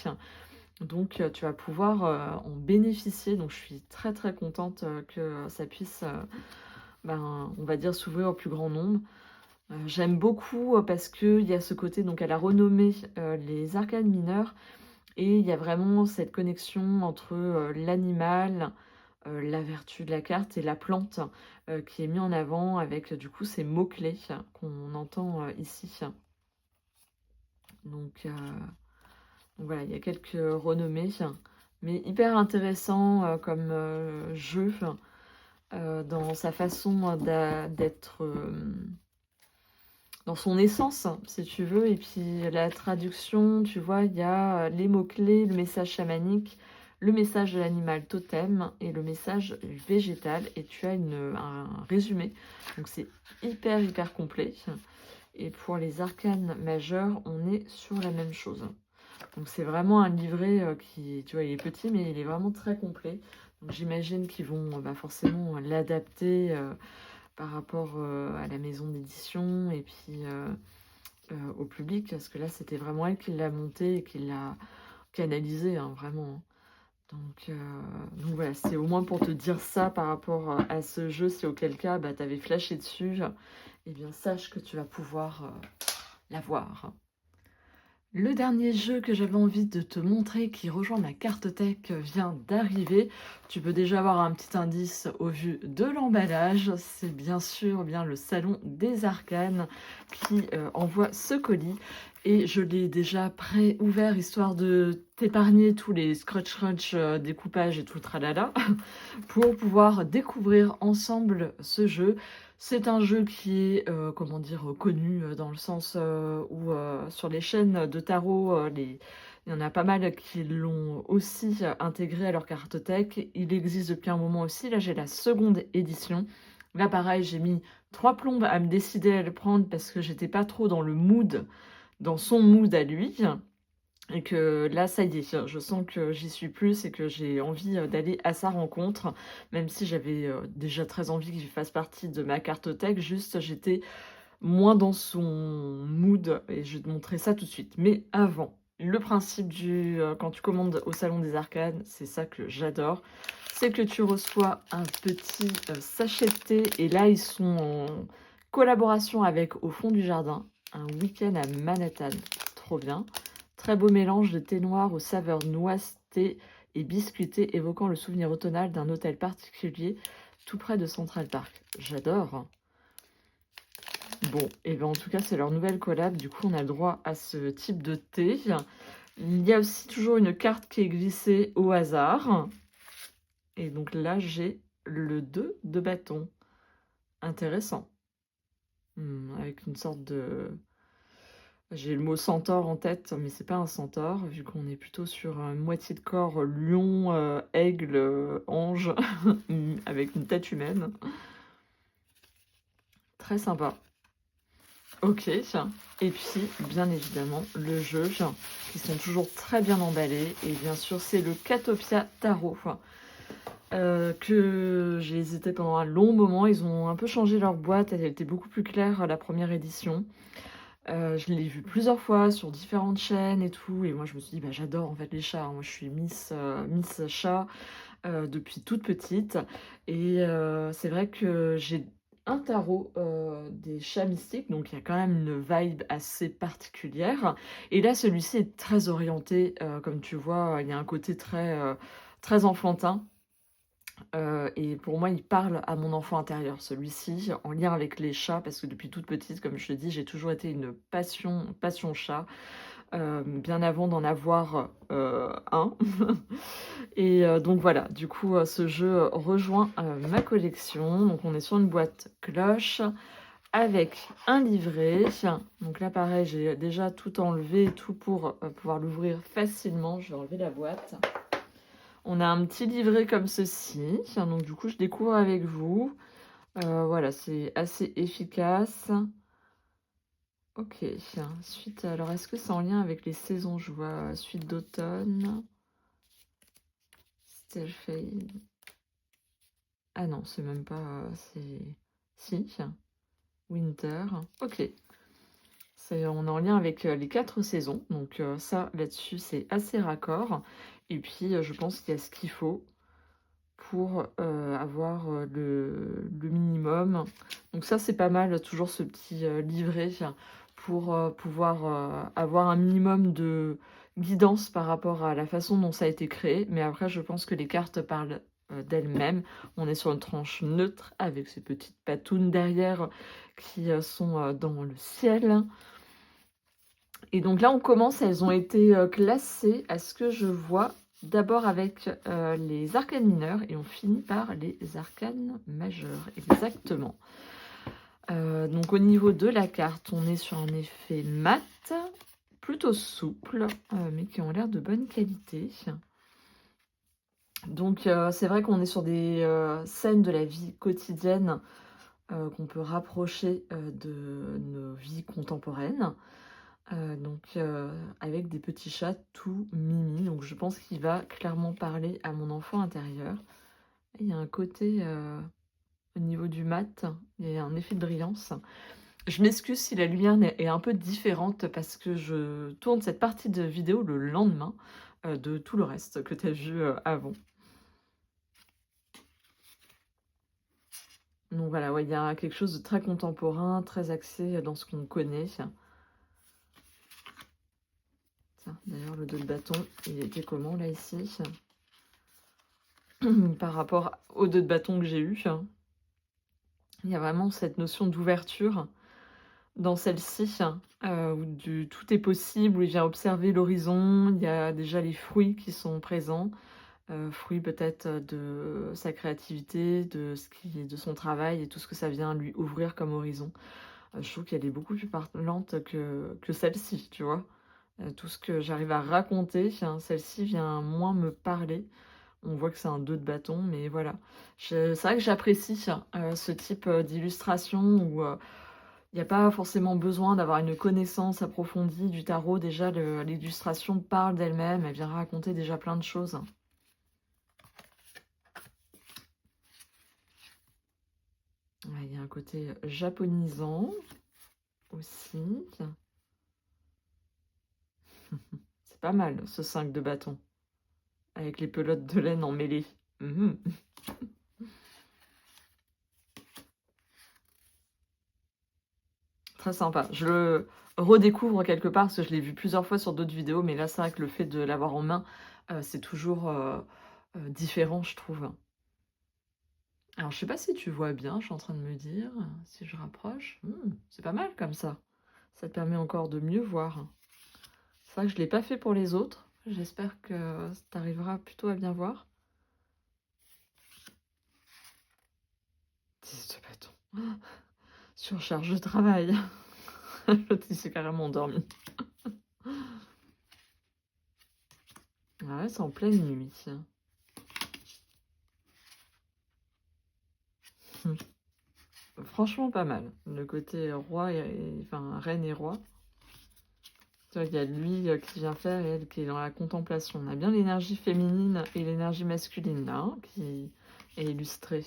Donc tu vas pouvoir en bénéficier. Donc je suis très très contente que ça puisse, on va dire, s'ouvrir au plus grand nombre. J'aime beaucoup parce qu'il y a ce côté, donc elle a renommé les arcanes mineurs et il y a vraiment cette connexion entre l'animal, la vertu de la carte et la plante qui est mis en avant avec du coup ces mots-clés qu'on entend ici. Donc, voilà, il y a quelques renommées, mais hyper intéressant comme jeu dans sa façon d'être, dans son essence, si tu veux. Et puis la traduction, tu vois, il y a les mots-clés, le message chamanique, le message de l'animal totem et le message végétal. Et tu as un résumé. Donc c'est hyper complet. Et pour les arcanes majeurs, on est sur la même chose. Donc c'est vraiment un livret qui, tu vois, il est petit, mais il est vraiment très complet. Donc j'imagine qu'ils vont forcément l'adapter par rapport à la maison d'édition et puis au public, parce que là, c'était vraiment elle qui l'a monté et qui l'a canalisé, hein, vraiment. Donc voilà, c'est au moins pour te dire ça par rapport à ce jeu, si auquel cas, bah, tu avais flashé dessus, eh bien, sache que tu vas pouvoir l'avoir. Le dernier jeu que j'avais envie de te montrer qui rejoint ma cartothèque vient d'arriver. Tu peux déjà avoir un petit indice au vu de l'emballage. C'est bien sûr bien le Salon des Arcanes qui envoie ce colis. Et je l'ai déjà pré-ouvert histoire de t'épargner tous les scratch-crunch, découpages et tout le tralala pour pouvoir découvrir ensemble ce jeu. C'est un jeu qui est, comment dire, connu dans le sens où sur les chaînes de tarot, il y en a pas mal qui l'ont aussi intégré à leur cartothèque. Il existe depuis un moment aussi. Là, j'ai la seconde édition. Là, pareil, j'ai mis 3 plombes à me décider à le prendre parce que j'étais pas trop dans le mood, dans son mood à lui. Et que là, ça y est, je sens que j'y suis plus et que j'ai envie d'aller à sa rencontre, même si j'avais déjà très envie qu'il fasse partie de ma cartothèque, juste j'étais moins dans son mood et je vais te montrer ça tout de suite. Mais avant, le principe quand tu commandes au Salon des Arcanes, c'est ça que j'adore, c'est que tu reçois un petit sachet de thé et là, ils sont en collaboration avec Au Fond du Jardin, un week-end à Manhattan, trop bien. Très beau mélange de thé noir aux saveurs noisette et biscuitées, évoquant le souvenir automnal d'un hôtel particulier tout près de Central Park. J'adore. Bon, et bien en tout cas, c'est leur nouvelle collab. Du coup, on a le droit à ce type de thé. Il y a aussi toujours une carte qui est glissée au hasard. Et donc là, j'ai le 2 de bâton. Intéressant. Avec une sorte de... J'ai le mot centaure en tête, mais c'est pas un centaure, vu qu'on est plutôt sur une moitié de corps lion, aigle, ange, avec une tête humaine. Très sympa. Ok, et puis bien évidemment le jeu, qui sont toujours très bien emballés, et bien sûr c'est le Catopia Tarot, que j'ai hésité pendant un long moment. Ils ont un peu changé leur boîte, elle était beaucoup plus claire la première édition. Je l'ai vu plusieurs fois sur différentes chaînes et tout, et moi je me suis dit, bah, j'adore en fait les chats, hein. Moi je suis Miss Chat depuis toute petite, et c'est vrai que j'ai un tarot des chats mystiques, donc il y a quand même une vibe assez particulière, et là celui-ci est très orienté, comme tu vois, il y a un côté très enfantin. Et pour moi, il parle à mon enfant intérieur, celui-ci, en lien avec les chats, parce que depuis toute petite, comme je te dis, j'ai toujours été une passion chat, bien avant d'en avoir un. Et donc voilà, du coup, ce jeu rejoint ma collection. Donc on est sur une boîte cloche avec un livret. Donc là, pareil, j'ai déjà tout enlevé et tout pour pouvoir l'ouvrir facilement. Je vais enlever la boîte. On a un petit livret comme ceci. Donc du coup, je découvre avec vous. Voilà, c'est assez efficace. Ok, suite. Alors, est-ce que c'est en lien avec les saisons? Je vois suite d'automne. Stillfade. Ah non, c'est même pas... c'est... Si. Winter. Ok. On est en lien avec les 4 saisons. Donc ça, là-dessus, c'est assez raccord. Et puis, je pense qu'il y a ce qu'il faut pour avoir le minimum. Donc ça, c'est pas mal, toujours ce petit livret pour pouvoir avoir un minimum de guidance par rapport à la façon dont ça a été créé. Mais après, je pense que les cartes parlent d'elle-même. On est sur une tranche neutre avec ces petites patounes derrière qui sont dans le ciel. Et donc là, on commence, elles ont été classées à ce que je vois, d'abord avec les arcanes mineurs et on finit par les arcanes majeures, exactement. Donc au niveau de la carte, on est sur un effet mat, plutôt souple, mais qui ont l'air de bonne qualité. Donc c'est vrai qu'on est sur des scènes de la vie quotidienne qu'on peut rapprocher de nos vies contemporaines. Donc avec des petits chats tout mimi. Donc je pense qu'il va clairement parler à mon enfant intérieur. Et il y a un côté au niveau du mat, il y a un effet de brillance. Je m'excuse si la lumière est un peu différente parce que je tourne cette partie de vidéo le lendemain de tout le reste que tu as vu avant. Donc voilà, ouais, il y a quelque chose de très contemporain, très axé dans ce qu'on connaît. D'ailleurs, le 2 de bâton, il était comment là ici par rapport aux 2 de bâton que j'ai eu. Il y a vraiment cette notion d'ouverture dans celle-ci, où tout est possible, où il vient observer l'horizon. Il y a déjà les fruits qui sont présents, fruits peut-être de sa créativité, de son travail et tout ce que ça vient lui ouvrir comme horizon. Je trouve qu'elle est beaucoup plus parlante que celle-ci, tu vois. Tout ce que j'arrive à raconter, celle-ci vient moins me parler. On voit que c'est un 2 de bâton, mais voilà. C'est vrai que j'apprécie ce type d'illustration où il n'y a pas forcément besoin d'avoir une connaissance approfondie du tarot. Déjà, l'illustration parle d'elle-même, elle vient raconter déjà plein de choses. Ouais, il y a un côté japonisant aussi. C'est pas mal ce 5 de bâton, avec les pelotes de laine emmêlées. Très sympa. Je le redécouvre quelque part parce que je l'ai vu plusieurs fois sur d'autres vidéos, mais là, c'est vrai que le fait de l'avoir en main, c'est toujours différent, je trouve. Alors, je sais pas si tu vois bien, je suis en train de me dire, si je rapproche. C'est pas mal comme ça. Ça te permet encore de mieux voir. C'est vrai que je ne l'ai pas fait pour les autres. J'espère que tu arriveras plutôt à bien voir. 10 de bâton. Surcharge de travail. L'autre, il s'est carrément endormi. Ah ouais, c'est en pleine nuit. Franchement, pas mal. Le côté roi, enfin reine et roi. Tu vois, il y a lui qui vient faire et elle qui est dans la contemplation. On a bien l'énergie féminine et l'énergie masculine là, qui est illustrée.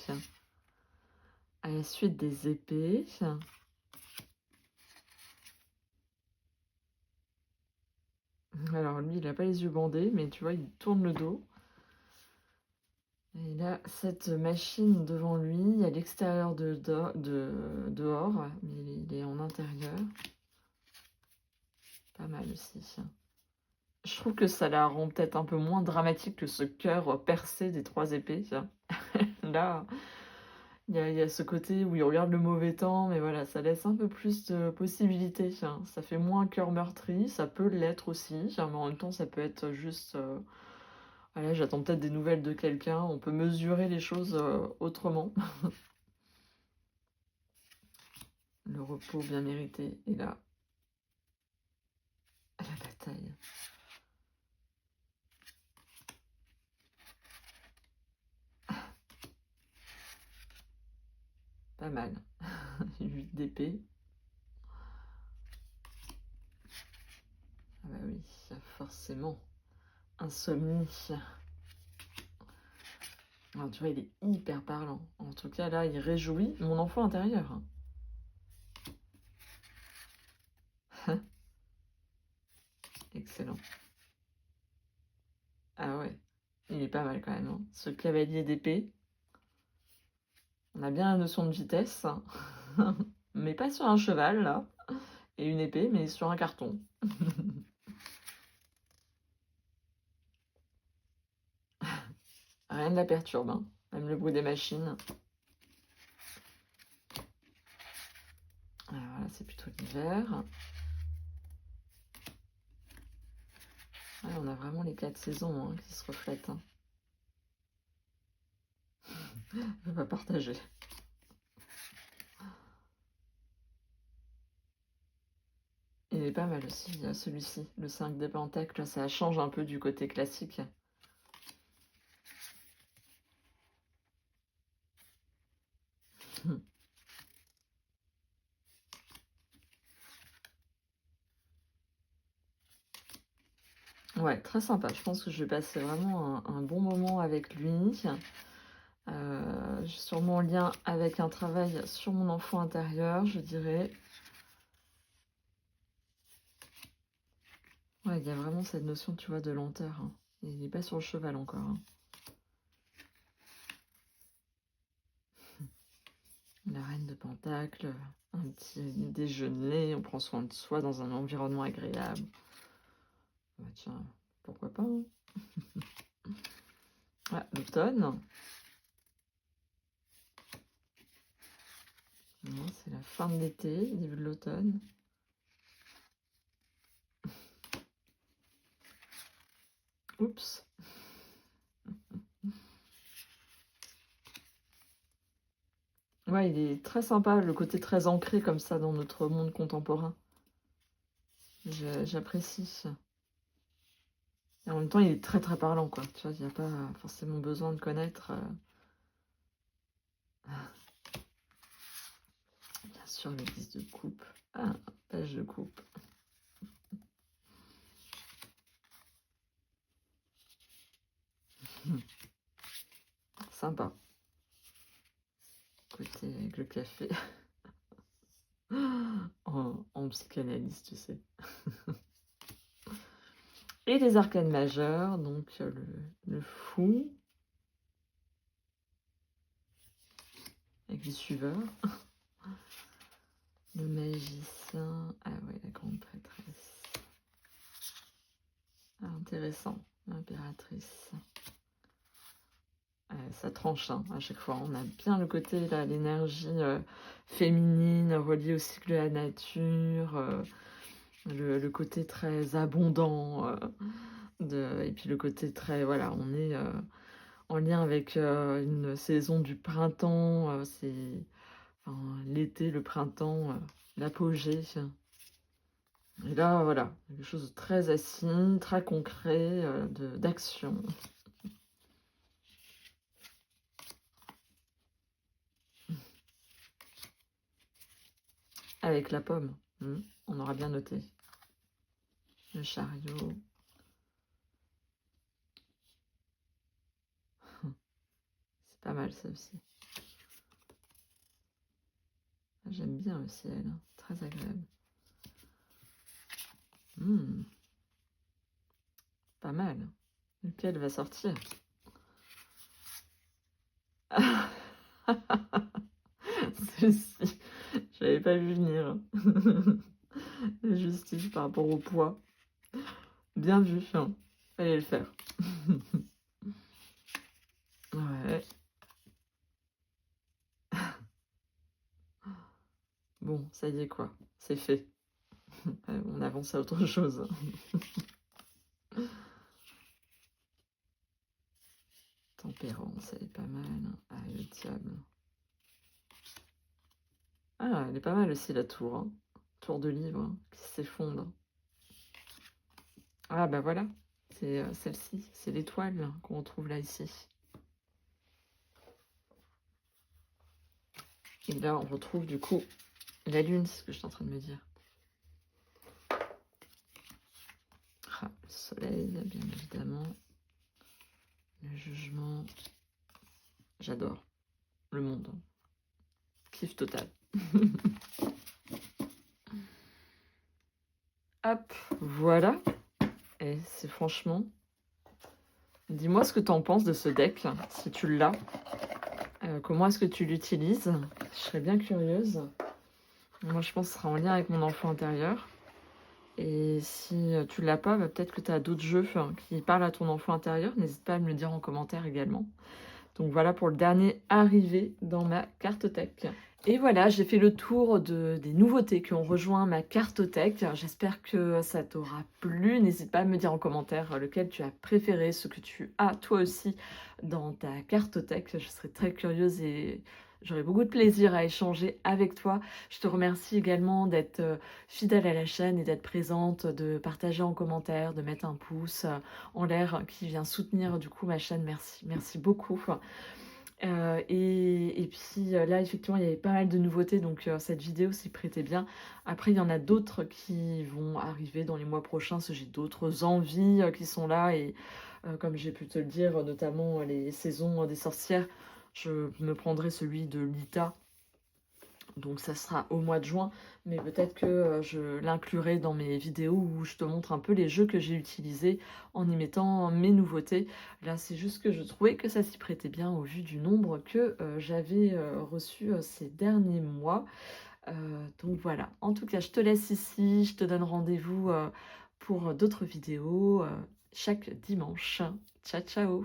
À la suite des épées. Alors lui, il n'a pas les yeux bandés, mais tu vois, il tourne le dos. Et il a cette machine devant lui, à l'extérieur dehors, mais il est en intérieur. Pas mal aussi. Je trouve que ça la rend peut-être un peu moins dramatique que ce cœur percé des 3 épées. Là, il y a ce côté où il regarde le mauvais temps, mais voilà, ça laisse un peu plus de possibilités. Ça fait moins cœur meurtri, ça peut l'être aussi, mais en même temps, ça peut être juste... voilà, j'attends peut-être des nouvelles de quelqu'un, on peut mesurer les choses autrement. Le repos bien mérité est là. À la bataille. Pas mal. 8 d'épée. Ah bah oui, forcément. Insomnie. Alors, tu vois, il est hyper parlant. En tout cas, là, il réjouit mon enfant intérieur. Excellent. Ah ouais, il est pas mal quand même. Ce cavalier d'épée. On a bien la notion de vitesse. Mais pas sur un cheval, là. Et une épée, mais sur un carton. Rien ne la perturbe, hein. Même le bruit des machines. Alors là, c'est plutôt l'hiver. Ouais, on a vraiment les 4 saisons hein, qui se reflètent. Hein. Je vais pas partager. Il est pas mal aussi, celui-ci, le 5 des pentacles. Ça change un peu du côté classique. Ouais, très sympa. Je pense que je vais passer vraiment un bon moment avec lui. Sûrement en lien avec un travail sur mon enfant intérieur, je dirais. Ouais, il y a vraiment cette notion, tu vois, de lenteur. Hein. Il n'est pas sur le cheval encore. Hein. La reine de Pentacle, un petit déjeuner, on prend soin de soi dans un environnement agréable. Bah, tiens, pourquoi pas hein. Ah, l'automne. C'est la fin de l'été, début de l'automne. Oups. Ouais, il est très sympa, le côté très ancré comme ça dans notre monde contemporain. J'apprécie. Et en même temps, il est très très parlant, quoi. Tu vois, il n'y a pas forcément besoin de connaître. Bien sûr, le 10 de coupe. Ah, page de coupe. Sympa. Côté avec le café. en psychanalyse, tu sais. Et les arcanes majeures, donc le fou. Avec les suiveurs. Le magicien. Ah ouais, la grande prêtresse. Ah, intéressant. L'impératrice. Ça tranche hein, à chaque fois. On a bien le côté, là, l'énergie féminine reliée au cycle de la nature. Le côté très abondant. Et puis le côté très... Voilà, on est en lien avec une saison du printemps. C'est l'été, le printemps, l'apogée. Et là, voilà, quelque chose de très assis, très concret, d'action. Avec la pomme, on aura bien noté. Le chariot. C'est pas mal ça aussi. J'aime bien aussi elle, hein. Très agréable. Pas mal. Lequel va sortir? Celle-ci, j'avais pas vu venir. La justice par rapport au poids. Bien vu, hein. Fallait le faire. Ouais. Bon, ça y est quoi, c'est fait. On avance à autre chose. Tempérance, elle est pas mal. Ah, le diable. Ah, elle est pas mal aussi la tour. Hein. Tour de livre hein, qui s'effondre. Ah bah voilà, c'est celle-ci, c'est l'étoile qu'on retrouve là ici. Et là on retrouve du coup la lune, c'est ce que je suis en train de me dire. Ah, le soleil, bien évidemment. Le jugement. J'adore. Le monde. Kiff total. Hop, voilà. Et c'est franchement... Dis-moi ce que tu en penses de ce deck, si tu l'as. Comment est-ce que tu l'utilises? Je serais bien curieuse. Moi, je pense que ce sera en lien avec mon enfant intérieur. Et si tu l'as pas, bah, peut-être que tu as d'autres jeux qui parlent à ton enfant intérieur. N'hésite pas à me le dire en commentaire également. Donc voilà pour le dernier arrivé dans ma cartothèque. Et voilà, j'ai fait le tour des nouveautés qui ont rejoint ma cartothèque. J'espère que ça t'aura plu. N'hésite pas à me dire en commentaire lequel tu as préféré, ce que tu as toi aussi dans ta cartothèque. Je serais très curieuse et j'aurais beaucoup de plaisir à échanger avec toi. Je te remercie également d'être fidèle à la chaîne et d'être présente, de partager en commentaire, de mettre un pouce en l'air qui vient soutenir du coup ma chaîne. Merci, merci beaucoup. Et puis là, effectivement, il y avait pas mal de nouveautés, donc cette vidéo s'y prêtait bien. Après, il y en a d'autres qui vont arriver dans les mois prochains, parce que j'ai d'autres envies qui sont là. Et comme j'ai pu te le dire, notamment les saisons des sorcières, je me prendrai celui de Lita. Donc ça sera au mois de juin, mais peut-être que je l'inclurai dans mes vidéos où je te montre un peu les jeux que j'ai utilisés en y mettant mes nouveautés. Là, c'est juste que je trouvais que ça s'y prêtait bien au vu du nombre que j'avais reçu ces derniers mois. Donc voilà, en tout cas, je te laisse ici, je te donne rendez-vous pour d'autres vidéos chaque dimanche. Ciao, ciao.